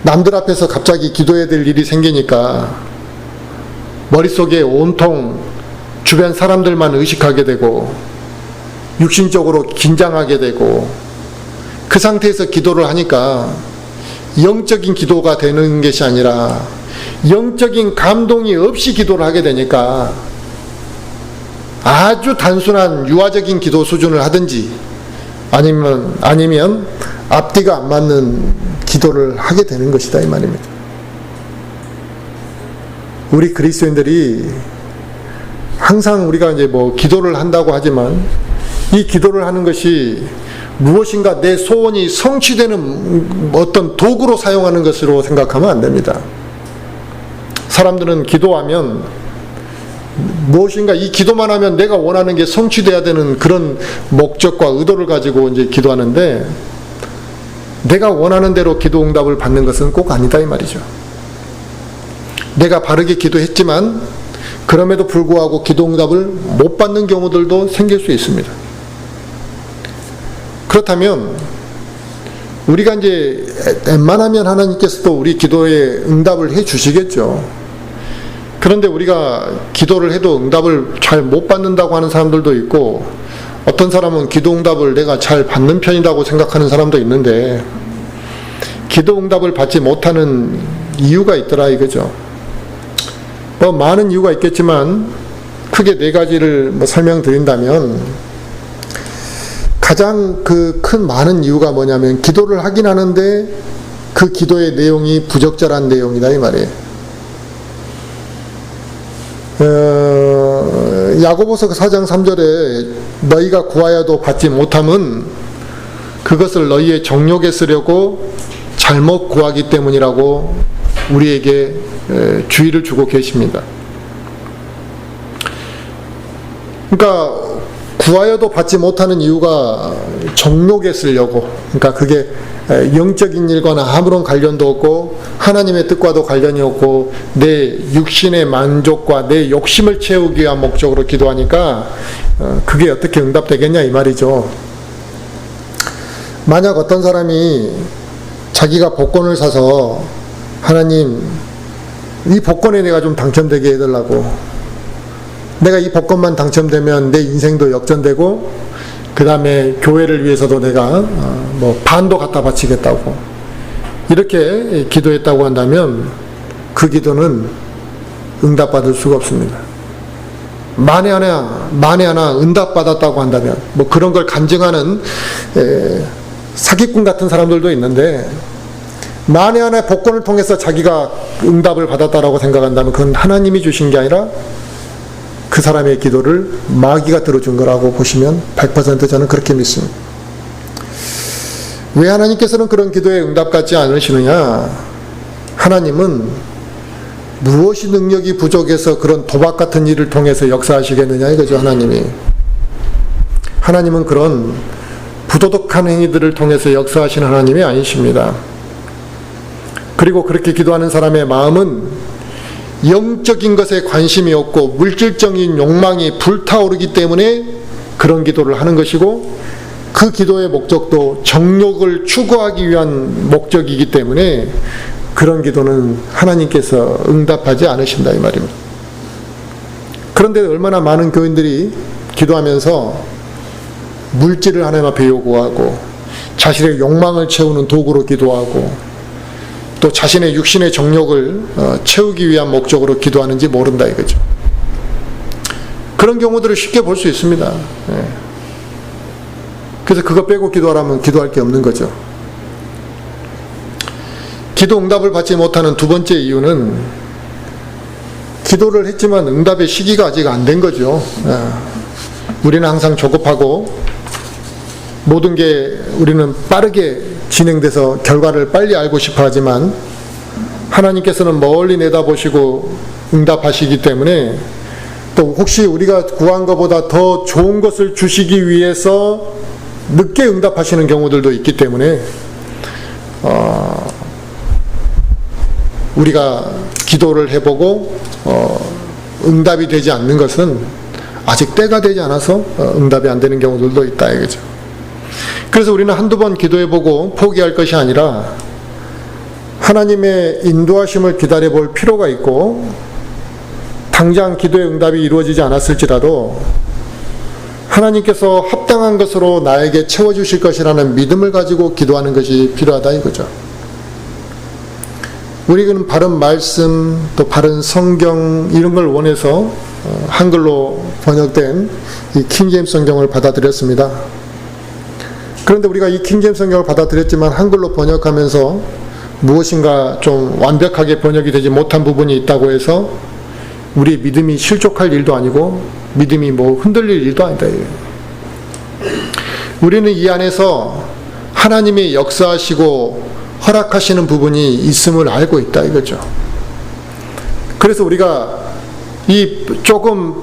남들 앞에서 갑자기 기도해야 될 일이 생기니까 머릿속에 온통 주변 사람들만 의식하게 되고 육신적으로 긴장하게 되고 그 상태에서 기도를 하니까 영적인 기도가 되는 것이 아니라 영적인 감동이 없이 기도를 하게 되니까 아주 단순한 유아적인 기도 수준을 하든지 아니면 앞뒤가 안 맞는 기도를 하게 되는 것이다 이 말입니다. 우리 그리스도인들이 항상 우리가 이제 기도를 한다고 하지만 이 기도를 하는 것이 무엇인가 내 소원이 성취되는 어떤 도구로 사용하는 것으로 생각하면 안 됩니다. 사람들은 기도하면 무엇인가 이 기도만 하면 내가 원하는 게 성취돼야 되는 그런 목적과 의도를 가지고 이제 기도하는데 내가 원하는 대로 기도 응답을 받는 것은 꼭 아니다 이 말이죠. 내가 바르게 기도했지만 그럼에도 불구하고 기도 응답을 못 받는 경우들도 생길 수 있습니다. 그렇다면 우리가 이제 웬만하면 하나님께서도 우리 기도에 응답을 해 주시겠죠. 그런데 우리가 기도를 해도 응답을 잘 못 받는다고 하는 사람들도 있고 어떤 사람은 기도 응답을 내가 잘 받는 편이라고 생각하는 사람도 있는데 기도 응답을 받지 못하는 이유가 있더라 이거죠. 많은 이유가 있겠지만 크게 네 가지를 설명드린다면 가장 큰 많은 이유가 뭐냐면 기도를 하긴 하는데 그 기도의 내용이 부적절한 내용이다 이 말이에요. 야고보서 4장 3절에 너희가 구하여도 받지 못함은 그것을 너희의 정욕에 쓰려고 잘못 구하기 때문이라고 우리에게 주의를 주고 계십니다. 그러니까 구하여도 받지 못하는 이유가 정욕에 쓰려고, 그러니까 그게 영적인 일과는 아무런 관련도 없고 하나님의 뜻과도 관련이 없고 내 육신의 만족과 내 욕심을 채우기 위한 목적으로 기도하니까 그게 어떻게 응답되겠냐 이 말이죠. 만약 어떤 사람이 자기가 복권을 사서 하나님 이 복권에 내가 좀 당첨되게 해달라고, 내가 이 복권만 당첨되면 내 인생도 역전되고 그 다음에 교회를 위해서도 내가 반도 갖다 바치겠다고 이렇게 기도했다고 한다면 그 기도는 응답받을 수가 없습니다. 만에 하나 응답받았다고 한다면 그런 걸 간증하는 사기꾼 같은 사람들도 있는데 만에 하나 복권을 통해서 자기가 응답을 받았다라고 생각한다면 그건 하나님이 주신 게 아니라 그 사람의 기도를 마귀가 들어준 거라고 보시면 100% 저는 그렇게 믿습니다. 왜 하나님께서는 그런 기도에 응답받지 않으시느냐? 하나님은 무엇이 능력이 부족해서 그런 도박 같은 일을 통해서 역사하시겠느냐 이거죠. 하나님은 그런 부도덕한 행위들을 통해서 역사하시는 하나님이 아니십니다. 그리고 그렇게 기도하는 사람의 마음은 영적인 것에 관심이 없고 물질적인 욕망이 불타오르기 때문에 그런 기도를 하는 것이고 그 기도의 목적도 정욕을 추구하기 위한 목적이기 때문에 그런 기도는 하나님께서 응답하지 않으신다 이 말입니다. 그런데 얼마나 많은 교인들이 기도하면서 물질을 하나님 앞에 요구하고 자신의 욕망을 채우는 도구로 기도하고 또 자신의 육신의 정욕을 채우기 위한 목적으로 기도하는지 모른다 이거죠. 그런 경우들을 쉽게 볼 수 있습니다. 그래서 그거 빼고 기도하라면 기도할 게 없는 거죠. 기도 응답을 받지 못하는 두 번째 이유는 기도를 했지만 응답의 시기가 아직 안 된 거죠. 우리는 항상 조급하고 모든 게 우리는 빠르게 진행돼서 결과를 빨리 알고 싶어 하지만 하나님께서는 멀리 내다보시고 응답하시기 때문에 또 혹시 우리가 구한 것보다 더 좋은 것을 주시기 위해서 늦게 응답하시는 경우들도 있기 때문에 우리가 기도를 해보고 응답이 되지 않는 것은 아직 때가 되지 않아서 응답이 안 되는 경우들도 있다 이거죠. 그래서 우리는 한두 번 기도해보고 포기할 것이 아니라 하나님의 인도하심을 기다려볼 필요가 있고, 당장 기도의 응답이 이루어지지 않았을지라도 하나님께서 합당한 것으로 나에게 채워주실 것이라는 믿음을 가지고 기도하는 것이 필요하다 이거죠. 우리는 바른 말씀, 또 바른 성경 이런 걸 원해서 한글로 번역된 이 킹제임스 성경을 받아들였습니다. 그런데 우리가 이 킹제임스 성경을 받아들였지만 한글로 번역하면서 무엇인가 좀 완벽하게 번역이 되지 못한 부분이 있다고 해서 우리의 믿음이 실족할 일도 아니고 믿음이 흔들릴 일도 아니다. 우리는 이 안에서 하나님의 역사하시고 허락하시는 부분이 있음을 알고 있다 이거죠. 그래서 우리가 이 조금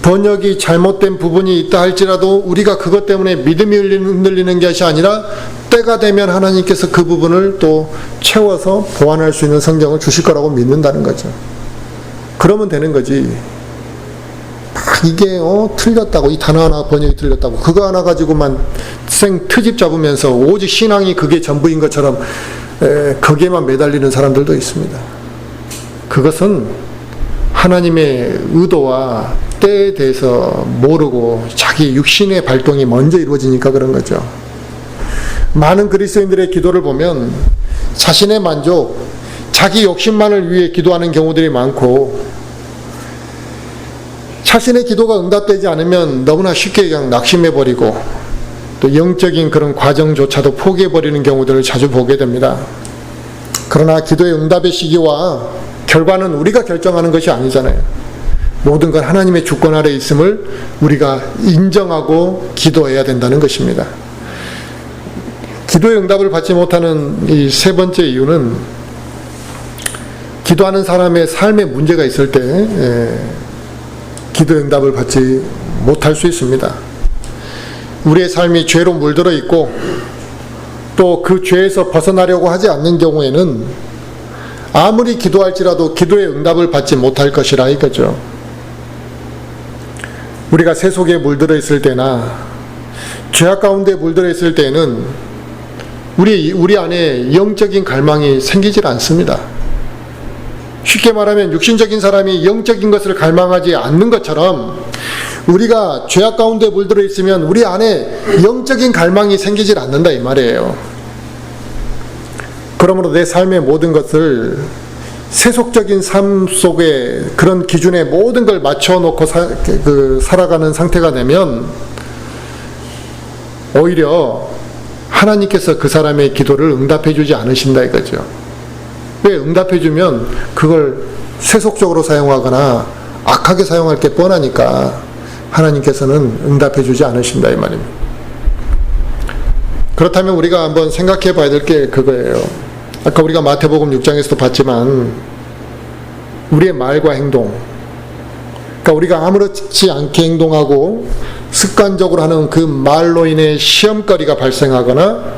번역이 잘못된 부분이 있다 할지라도 우리가 그것 때문에 믿음이 흔들리는 것이 아니라 때가 되면 하나님께서 그 부분을 또 채워서 보완할 수 있는 성경을 주실 거라고 믿는다는 거죠. 그러면 되는 거지. 이게 틀렸다고, 이 단어 하나 번역이 틀렸다고 그거 하나 가지고만 생 트집 잡으면서 오직 신앙이 그게 전부인 것처럼 거기에만 매달리는 사람들도 있습니다. 그것은 하나님의 의도와 때에 대해서 모르고 자기 육신의 발동이 먼저 이루어지니까 그런 거죠. 많은 그리스도인들의 기도를 보면 자신의 만족, 자기 욕심만을 위해 기도하는 경우들이 많고, 자신의 기도가 응답되지 않으면 너무나 쉽게 그냥 낙심해버리고 또 영적인 그런 과정조차도 포기해버리는 경우들을 자주 보게 됩니다. 그러나 기도의 응답의 시기와 결과는 우리가 결정하는 것이 아니잖아요. 모든 건 하나님의 주권 아래 있음을 우리가 인정하고 기도해야 된다는 것입니다. 기도의 응답을 받지 못하는 이 세 번째 이유는 기도하는 사람의 삶에 문제가 있을 때 기도의 응답을 받지 못할 수 있습니다. 우리의 삶이 죄로 물들어 있고 또 그 죄에서 벗어나려고 하지 않는 경우에는 아무리 기도할지라도 기도의 응답을 받지 못할 것이라 이거죠. 우리가 세 속에 물들어 있을 때나 죄악 가운데 물들어 있을 때는 우리 안에 영적인 갈망이 생기질 않습니다. 쉽게 말하면 육신적인 사람이 영적인 것을 갈망하지 않는 것처럼 우리가 죄악 가운데 물들어 있으면 우리 안에 영적인 갈망이 생기질 않는다 이 말이에요. 그러므로 내 삶의 모든 것을 세속적인 삶 속에 그런 기준에 모든 걸 맞춰놓고 살아가는 상태가 되면 오히려 하나님께서 그 사람의 기도를 응답해 주지 않으신다 이거죠. 왜? 응답해 주면 그걸 세속적으로 사용하거나 악하게 사용할 게 뻔하니까 하나님께서는 응답해 주지 않으신다 이 말입니다. 그렇다면 우리가 한번 생각해 봐야 될 게 그거예요. 아까 우리가 마태복음 6장에서도 봤지만 우리의 말과 행동, 그러니까 우리가 아무렇지 않게 행동하고 습관적으로 하는 그 말로 인해 시험거리가 발생하거나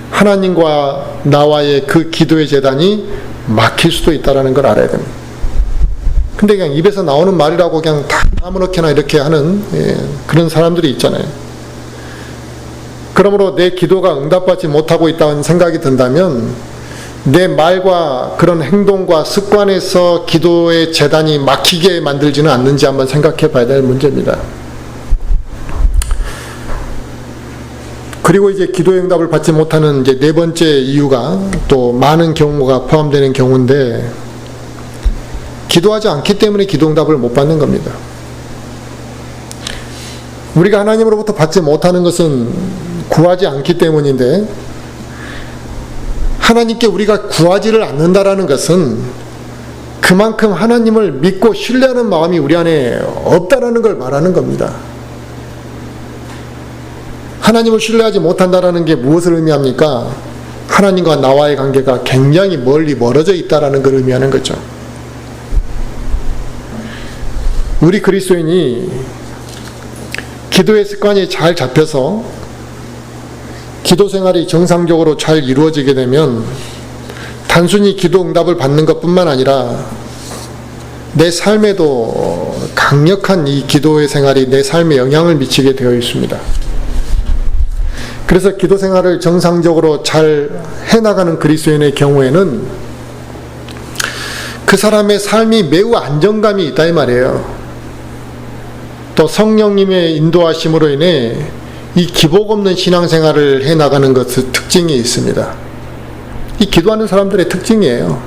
하나님과 나와의 그 기도의 재단이 막힐 수도 있다는 걸 알아야 됩니다. 근데 그냥 입에서 나오는 말이라고 그냥 다 아무렇게나 이렇게 하는 그런 사람들이 있잖아요. 그러므로 내 기도가 응답받지 못하고 있다는 생각이 든다면 내 말과 그런 행동과 습관에서 기도의 재단이 막히게 만들지는 않는지 한번 생각해 봐야 될 문제입니다. 그리고 이제 기도의 응답을 받지 못하는 이제 네 번째 이유가 또 많은 경우가 포함되는 경우인데, 기도하지 않기 때문에 기도 응답을 못 받는 겁니다. 우리가 하나님으로부터 받지 못하는 것은 구하지 않기 때문인데, 하나님께 우리가 구하지를 않는다라는 것은 그만큼 하나님을 믿고 신뢰하는 마음이 우리 안에 없다라는 걸 말하는 겁니다. 하나님을 신뢰하지 못한다라는 게 무엇을 의미합니까? 하나님과 나와의 관계가 굉장히 멀리 멀어져 있다라는 걸 의미하는 거죠. 우리 그리스도인이 기도의 습관이 잘 잡혀서 기도 생활이 정상적으로 잘 이루어지게 되면 단순히 기도 응답을 받는 것뿐만 아니라 내 삶에도 강력한 이 기도의 생활이 내 삶에 영향을 미치게 되어 있습니다. 그래서 기도 생활을 정상적으로 잘 해나가는 그리스도인의 경우에는 그 사람의 삶이 매우 안정감이 있다 이 말이에요. 또 성령님의 인도하심으로 인해 이 기복 없는 신앙생활을 해나가는 것의 특징이 있습니다. 이 기도하는 사람들의 특징이에요.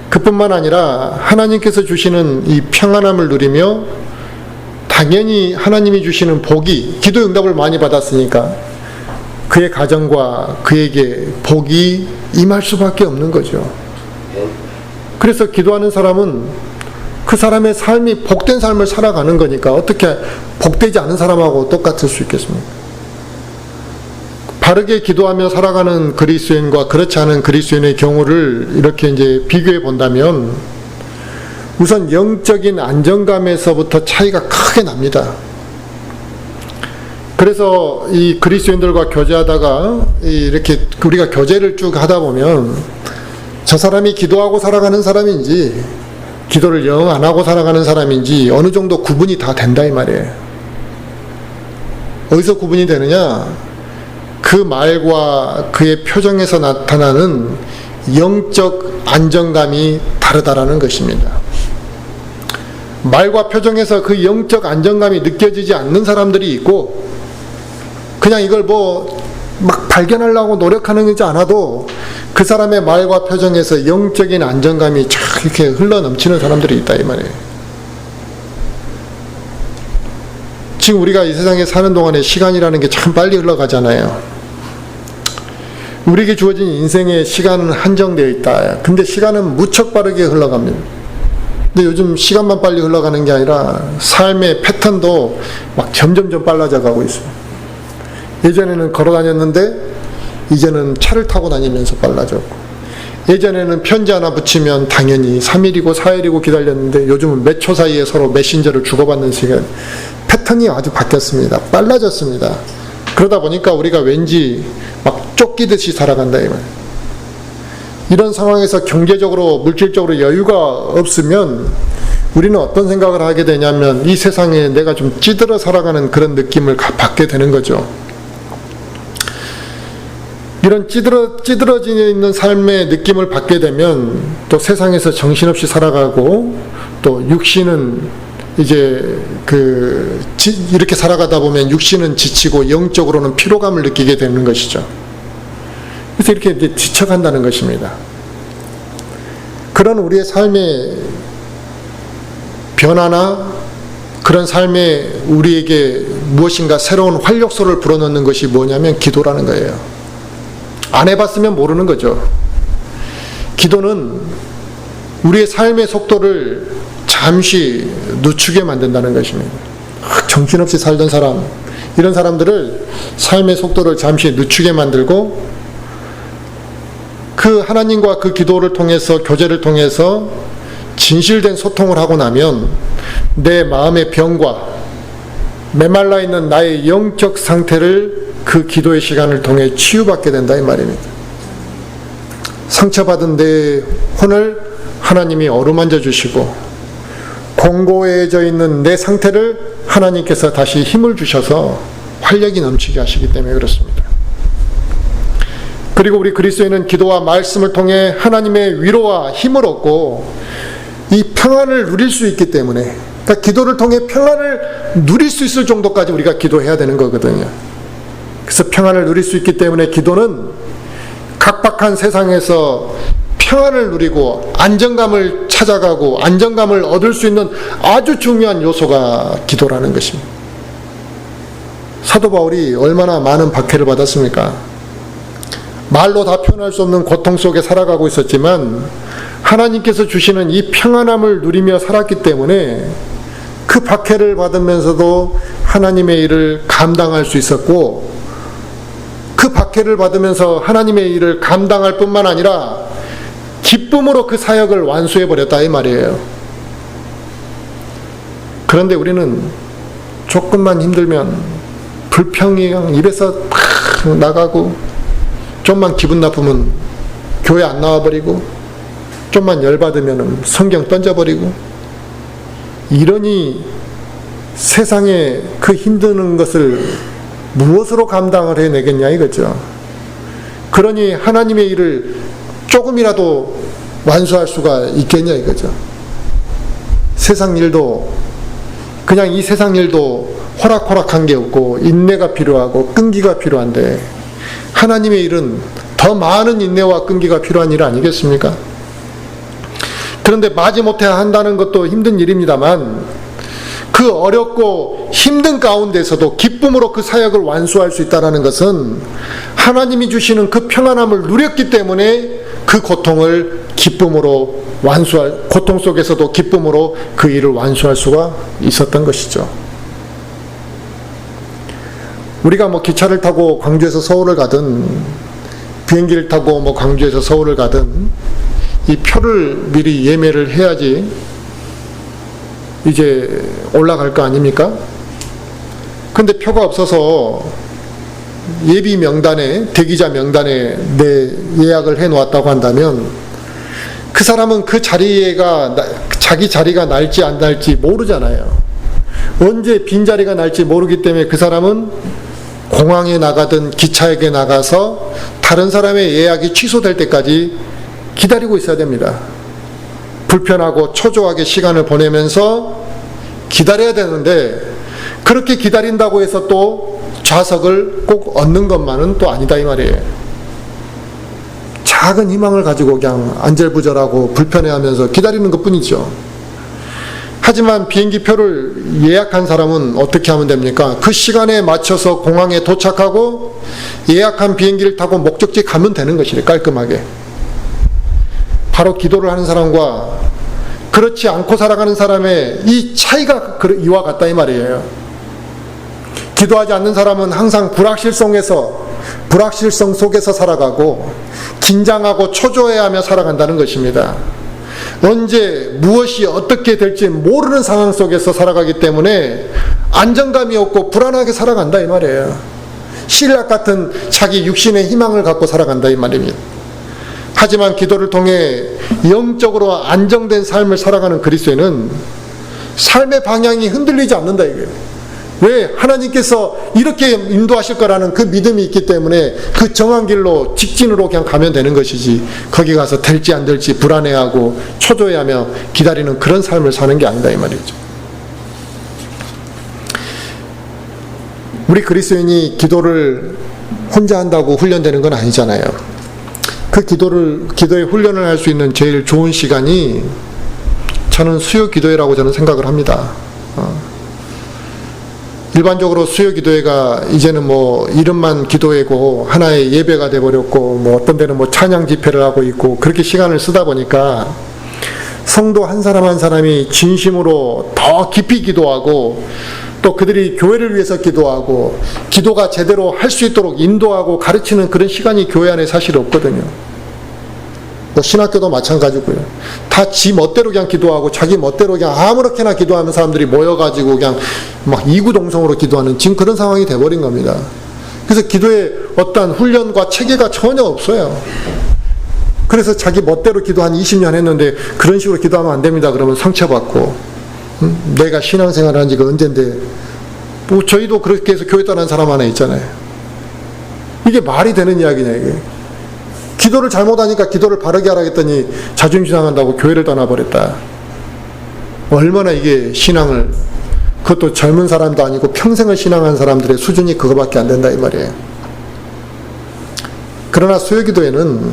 그뿐만 아니라 하나님께서 주시는 이 평안함을 누리며 당연히 하나님이 주시는 복이, 기도 응답을 많이 받았으니까 그의 가정과 그에게 복이 임할 수밖에 없는 거죠. 그래서 기도하는 사람은 그 사람의 삶이 복된 삶을 살아가는 거니까 어떻게 복되지 않은 사람하고 똑같을 수 있겠습니까? 바르게 기도하며 살아가는 그리스도인과 그렇지 않은 그리스도인의 경우를 이렇게 이제 비교해 본다면 우선 영적인 안정감에서부터 차이가 크게 납니다. 그래서 이 그리스도인들과 교제하다가 이렇게 우리가 교제를 쭉 하다 보면 저 사람이 기도하고 살아가는 사람인지 기도를 영 안 하고 살아가는 사람인지 어느 정도 구분이 다 된다 이 말이에요. 어디서 구분이 되느냐? 그 말과 그의 표정에서 나타나는 영적 안정감이 다르다라는 것입니다. 말과 표정에서 그 영적 안정감이 느껴지지 않는 사람들이 있고 그냥 이걸 막 발견하려고 노력하는 지 않아도 그 사람의 말과 표정에서 영적인 안정감이 쫙 이렇게 흘러 넘치는 사람들이 있다 이 말이에요. 지금 우리가 이 세상에 사는 동안에 시간이라는 게 참 빨리 흘러가잖아요. 우리에게 주어진 인생의 시간은 한정되어 있다. 근데 시간은 무척 빠르게 흘러갑니다. 근데 요즘 시간만 빨리 흘러가는 게 아니라 삶의 패턴도 막 점점 빨라져 가고 있어요. 예전에는 걸어 다녔는데 이제는 차를 타고 다니면서 빨라졌고, 예전에는 편지 하나 붙이면 당연히 3일이고 4일이고 기다렸는데 요즘은 몇 초 사이에 서로 메신저를 주고받는 시간, 패턴이 아주 바뀌었습니다. 빨라졌습니다. 그러다 보니까 우리가 왠지 막 쫓기듯이 살아간다 이 말. 이런 상황에서 경제적으로 물질적으로 여유가 없으면 우리는 어떤 생각을 하게 되냐면 이 세상에 내가 좀 찌들어 살아가는 그런 느낌을 받게 되는 거죠. 이런 찌들어져 있는 삶의 느낌을 받게 되면 또 세상에서 정신없이 살아가고 또 육신은 이제 이렇게 살아가다 보면 육신은 지치고 영적으로는 피로감을 느끼게 되는 것이죠. 그래서 이렇게 이제 지쳐간다는 것입니다. 그런 우리의 삶의 변화나 그런 삶에 우리에게 무엇인가 새로운 활력소를 불어넣는 것이 뭐냐면 기도라는 거예요. 안 해봤으면 모르는 거죠. 기도는 우리의 삶의 속도를 잠시 늦추게 만든다는 것입니다. 정신없이 살던 사람, 이런 사람들을 삶의 속도를 잠시 늦추게 만들고 그 하나님과 그 기도를 통해서, 교제를 통해서 진실된 소통을 하고 나면 내 마음의 병과 메말라 있는 나의 영적 상태를 그 기도의 시간을 통해 치유받게 된다 이 말입니다. 상처받은 내 혼을 하나님이 어루만져 주시고 공고해져 있는 내 상태를 하나님께서 다시 힘을 주셔서 활력이 넘치게 하시기 때문에 그렇습니다. 그리고 우리 그리스도인은 기도와 말씀을 통해 하나님의 위로와 힘을 얻고 이 평안을 누릴 수 있기 때문에, 그러니까 기도를 통해 평안을 누릴 수 있을 정도까지 우리가 기도해야 되는 거거든요. 그래서 평안을 누릴 수 있기 때문에 기도는 각박한 세상에서 평안을 누리고 안정감을 찾아가고 안정감을 얻을 수 있는 아주 중요한 요소가 기도라는 것입니다. 사도 바울이 얼마나 많은 박해를 받았습니까? 말로 다 표현할 수 없는 고통 속에 살아가고 있었지만 하나님께서 주시는 이 평안함을 누리며 살았기 때문에 그 박해를 받으면서도 하나님의 일을 감당할 수 있었고, 그 박해를 받으면서 하나님의 일을 감당할 뿐만 아니라 기쁨으로 그 사역을 완수해버렸다 이 말이에요. 그런데 우리는 조금만 힘들면 불평이 그냥 입에서 팍 나가고, 좀만 기분 나쁘면 교회 안 나와버리고, 좀만 열받으면 성경 던져버리고, 이러니 세상에 그 힘드는 것을 무엇으로 감당을 해내겠냐 이거죠. 그러니 하나님의 일을 조금이라도 완수할 수가 있겠냐 이거죠. 세상 일도, 그냥 이 세상 일도 호락호락한 게 없고 인내가 필요하고 끈기가 필요한데, 하나님의 일은 더 많은 인내와 끈기가 필요한 일 아니겠습니까? 그런데 마지못해 한다는 것도 힘든 일입니다만, 그 어렵고 힘든 가운데서도 기쁨으로 그 사역을 완수할 수 있다는 것은 하나님이 주시는 그 평안함을 누렸기 때문에 그 고통을 기쁨으로 고통 속에서도 기쁨으로 그 일을 완수할 수가 있었던 것이죠. 우리가 기차를 타고 광주에서 서울을 가든 비행기를 타고 광주에서 서울을 가든 이 표를 미리 예매를 해야지 이제 올라갈 거 아닙니까? 근데 표가 없어서 예비 명단에, 대기자 명단에 내 예약을 해 놓았다고 한다면 그 사람은 그 자리가 자기 자리가 날지 안 날지 모르잖아요. 언제 빈자리가 날지 모르기 때문에 그 사람은 공항에 나가든 기차역에 나가서 다른 사람의 예약이 취소될 때까지 기다리고 있어야 됩니다. 불편하고 초조하게 시간을 보내면서 기다려야 되는데, 그렇게 기다린다고 해서 또 좌석을 꼭 얻는 것만은 또 아니다 이 말이에요. 작은 희망을 가지고 그냥 안절부절하고 불편해하면서 기다리는 것뿐이죠. 하지만 비행기표를 예약한 사람은 어떻게 하면 됩니까? 그 시간에 맞춰서 공항에 도착하고 예약한 비행기를 타고 목적지 가면 되는 것이래, 깔끔하게. 바로 기도를 하는 사람과 그렇지 않고 살아가는 사람의 이 차이가 이와 같다 이 말이에요. 기도하지 않는 사람은 항상 불확실성 속에서 살아가고 긴장하고 초조해하며 살아간다는 것입니다. 언제 무엇이 어떻게 될지 모르는 상황 속에서 살아가기 때문에 안정감이 없고 불안하게 살아간다 이 말이에요. 신락 같은 자기 육신의 희망을 갖고 살아간다 이 말입니다. 하지만 기도를 통해 영적으로 안정된 삶을 살아가는 그리스도인은 삶의 방향이 흔들리지 않는다 이거예요. 왜? 하나님께서 이렇게 인도하실 거라는 그 믿음이 있기 때문에 그 정한 길로 직진으로 그냥 가면 되는 것이지, 거기 가서 될지 안 될지 불안해하고 초조해하며 기다리는 그런 삶을 사는 게 아니다 이 말이죠. 우리 그리스도인이 기도를 혼자 한다고 훈련되는 건 아니잖아요. 그 기도의 훈련을 할 수 있는 제일 좋은 시간이 저는 수요 기도회라고 저는 생각을 합니다. 일반적으로 수요 기도회가 이제는 이름만 기도회고 하나의 예배가 돼버렸고, 어떤 데는 찬양 집회를 하고 있고, 그렇게 시간을 쓰다 보니까 성도 한 사람 한 사람이 진심으로 더 깊이 기도하고, 또 그들이 교회를 위해서 기도하고, 기도가 제대로 할 수 있도록 인도하고 가르치는 그런 시간이 교회 안에 사실 없거든요. 신학교도 마찬가지고요. 다 지 멋대로 그냥 기도하고 자기 멋대로 그냥 아무렇게나 기도하는 사람들이 모여가지고 그냥 이구동성으로 기도하는 지금 그런 상황이 돼버린 겁니다. 그래서 기도에 어떠한 훈련과 체계가 전혀 없어요. 그래서 자기 멋대로 기도 한 20년 했는데 그런 식으로 기도하면 안 됩니다. 그러면 상처받고, 내가 신앙생활을 한 지가 언젠데, 저희도 그렇게 해서 교회 떠난 사람 하나 있잖아요. 이게 말이 되는 이야기냐 이게. 기도를 잘못하니까 기도를 바르게 하라 했더니 자존심 상한다고 교회를 떠나버렸다. 얼마나 이게 신앙을, 그것도 젊은 사람도 아니고 평생을 신앙한 사람들의 수준이 그거밖에 안 된다 이 말이에요. 그러나 수요기도에는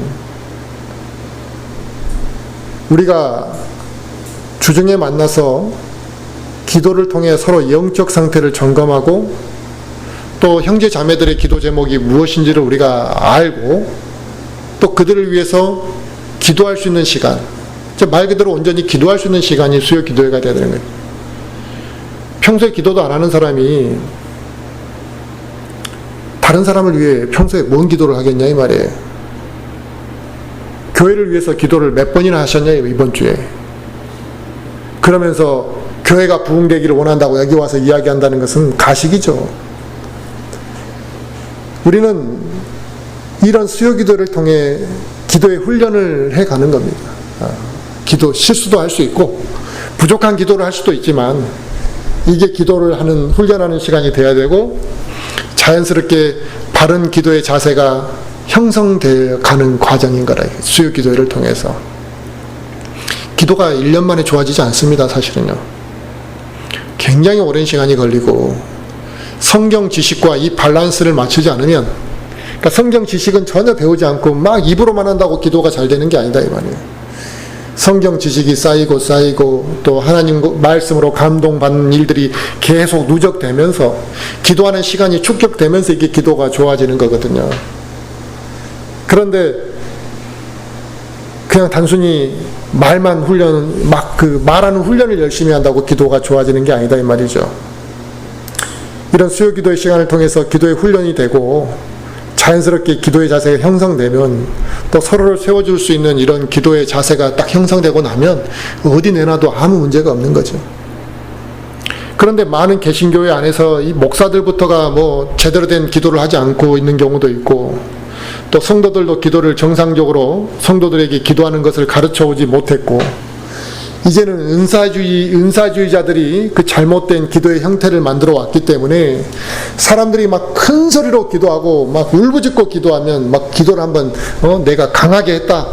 우리가 주중에 만나서 기도를 통해 서로 영적 상태를 점검하고, 또 형제 자매들의 기도 제목이 무엇인지를 우리가 알고 또 그들을 위해서 기도할 수 있는 시간, 말 그대로 온전히 기도할 수 있는 시간이 수요 기도회가 되어야 되는 거예요. 평소에 기도도 안 하는 사람이 다른 사람을 위해 평소에 뭔 기도를 하겠냐 이 말이에요. 교회를 위해서 기도를 몇 번이나 하셨냐 이번 주에. 그러면서 교회가 부흥되기를 원한다고 여기 와서 이야기한다는 것은 가식이죠. 우리는 이런 수요 기도를 통해 기도의 훈련을 해가는 겁니다. 기도 실수도 할 수 있고 부족한 기도를 할 수도 있지만 이게 기도를 하는 훈련하는 시간이 돼야 되고 자연스럽게 바른 기도의 자세가 형성되어 가는 과정인 거라. 수요 기도를 통해서 기도가 1년 만에 좋아지지 않습니다. 사실은요. 굉장히 오랜 시간이 걸리고 성경 지식과 이 밸런스를 맞추지 않으면, 그러니까 성경 지식은 전혀 배우지 않고 막 입으로만 한다고 기도가 잘 되는 게 아니다 이 말이에요. 성경 지식이 쌓이고 또 하나님 말씀으로 감동받는 일들이 계속 누적되면서 기도하는 시간이 축적되면서 이게 기도가 좋아지는 거거든요. 그런데 그냥 단순히 말만 훈련, 말하는 훈련을 열심히 한다고 기도가 좋아지는 게 아니다 이 말이죠. 이런 수요 기도의 시간을 통해서 기도의 훈련이 되고 자연스럽게 기도의 자세가 형성되면 또 서로를 세워줄 수 있는 이런 기도의 자세가 딱 형성되고 나면 어디 내놔도 아무 문제가 없는 거죠. 그런데 많은 개신교회 안에서 이 목사들부터가 제대로 된 기도를 하지 않고 있는 경우도 있고 또 성도들도 기도를 정상적으로 성도들에게 기도하는 것을 가르쳐 오지 못했고 이제는 은사주의자들이 그 잘못된 기도의 형태를 만들어 왔기 때문에 사람들이 막 큰 소리로 기도하고 막 울부짖고 기도하면 막 기도를 한번 내가 강하게 했다,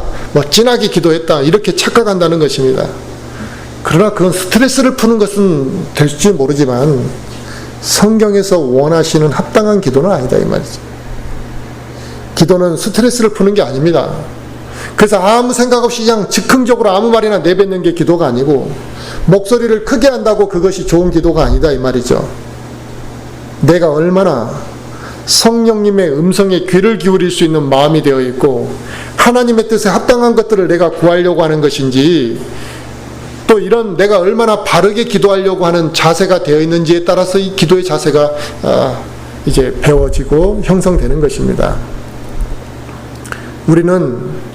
진하게 기도했다 이렇게 착각한다는 것입니다. 그러나 그건 스트레스를 푸는 것은 될지 모르지만 성경에서 원하시는 합당한 기도는 아니다 이 말이죠. 기도는 스트레스를 푸는 게 아닙니다. 그래서 아무 생각 없이 그냥 즉흥적으로 아무 말이나 내뱉는 게 기도가 아니고 목소리를 크게 한다고 그것이 좋은 기도가 아니다 이 말이죠. 내가 얼마나 성령님의 음성에 귀를 기울일 수 있는 마음이 되어 있고 하나님의 뜻에 합당한 것들을 내가 구하려고 하는 것인지 또 이런 내가 얼마나 바르게 기도하려고 하는 자세가 되어 있는지에 따라서 이 기도의 자세가 이제 배워지고 형성되는 것입니다. 우리는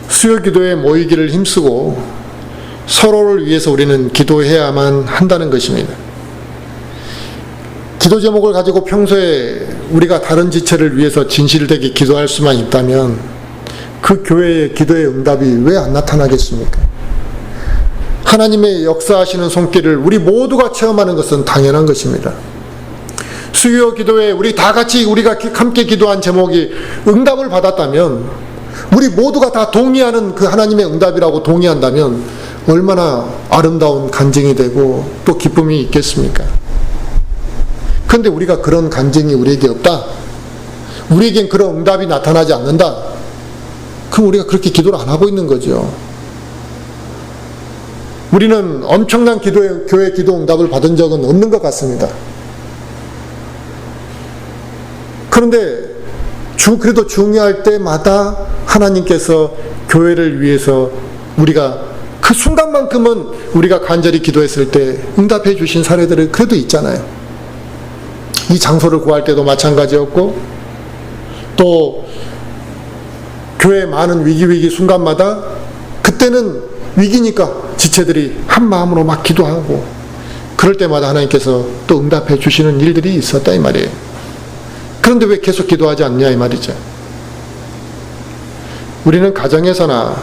수요 기도에 모이기를 힘쓰고 서로를 위해서 우리는 기도해야만 한다는 것입니다. 기도 제목을 가지고 평소에 우리가 다른 지체를 위해서 진실되게 기도할 수만 있다면 그 교회의 기도의 응답이 왜 안 나타나겠습니까? 하나님의 역사하시는 손길을 우리 모두가 체험하는 것은 당연한 것입니다. 수요 기도에 우리가 함께 기도한 제목이 응답을 받았다면 우리 모두가 다 동의하는 그 하나님의 응답이라고 동의한다면 얼마나 아름다운 간증이 되고 또 기쁨이 있겠습니까? 그런데 우리가 그런 간증이 우리에게 없다. 우리에겐 그런 응답이 나타나지 않는다. 그럼 우리가 그렇게 기도를 안 하고 있는 거죠. 우리는 엄청난 교회 기도 응답을 받은 적은 없는 것 같습니다. 그런데 그래도 중요할 때마다 하나님께서 교회를 위해서 우리가 그 순간만큼은 우리가 간절히 기도했을 때 응답해 주신 사례들이 그래도 있잖아요. 이 장소를 구할 때도 마찬가지였고 또 교회 많은 위기 순간마다 그때는 위기니까 지체들이 한 마음으로 막 기도하고 그럴 때마다 하나님께서 또 응답해 주시는 일들이 있었다 이 말이에요. 그런데 왜 계속 기도하지 않냐 이 말이죠. 우리는 가정에서나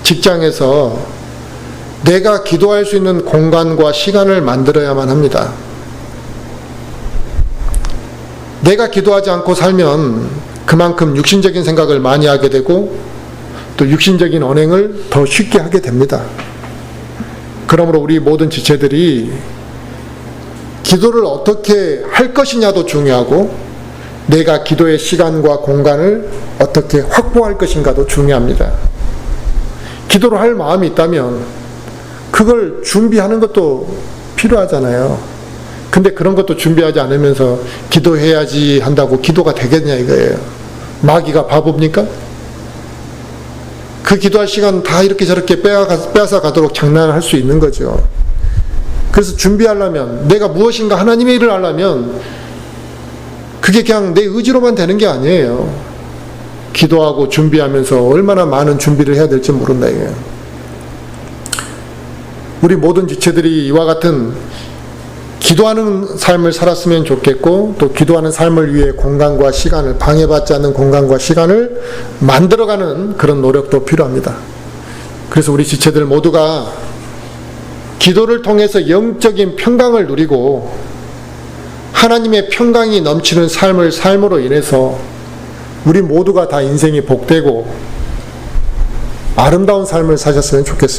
직장에서 내가 기도할 수 있는 공간과 시간을 만들어야만 합니다. 내가 기도하지 않고 살면 그만큼 육신적인 생각을 많이 하게 되고 또 육신적인 언행을 더 쉽게 하게 됩니다. 그러므로 우리 모든 지체들이 기도를 어떻게 할 것이냐도 중요하고 내가 기도의 시간과 공간을 어떻게 확보할 것인가도 중요합니다. 기도를 할 마음이 있다면 그걸 준비하는 것도 필요하잖아요. 근데 그런 것도 준비하지 않으면서 기도해야지 한다고 기도가 되겠냐 이거예요. 마귀가 바보입니까? 그 기도할 시간 다 이렇게 저렇게 빼앗아 가도록 장난할 수 있는 거죠. 그래서 준비하려면, 내가 무엇인가 하나님의 일을 하려면 그게 그냥 내 의지로만 되는 게 아니에요. 기도하고 준비하면서 얼마나 많은 준비를 해야 될지 모른다 이거예요. 우리 모든 지체들이 이와 같은 기도하는 삶을 살았으면 좋겠고, 또 기도하는 삶을 위해 공간과 시간을, 방해받지 않는 공간과 시간을 만들어가는 그런 노력도 필요합니다. 그래서 우리 지체들 모두가 기도를 통해서 영적인 평강을 누리고 하나님의 평강이 넘치는 삶을 삶으로 인해서 우리 모두가 다 인생이 복되고 아름다운 삶을 사셨으면 좋겠습니다.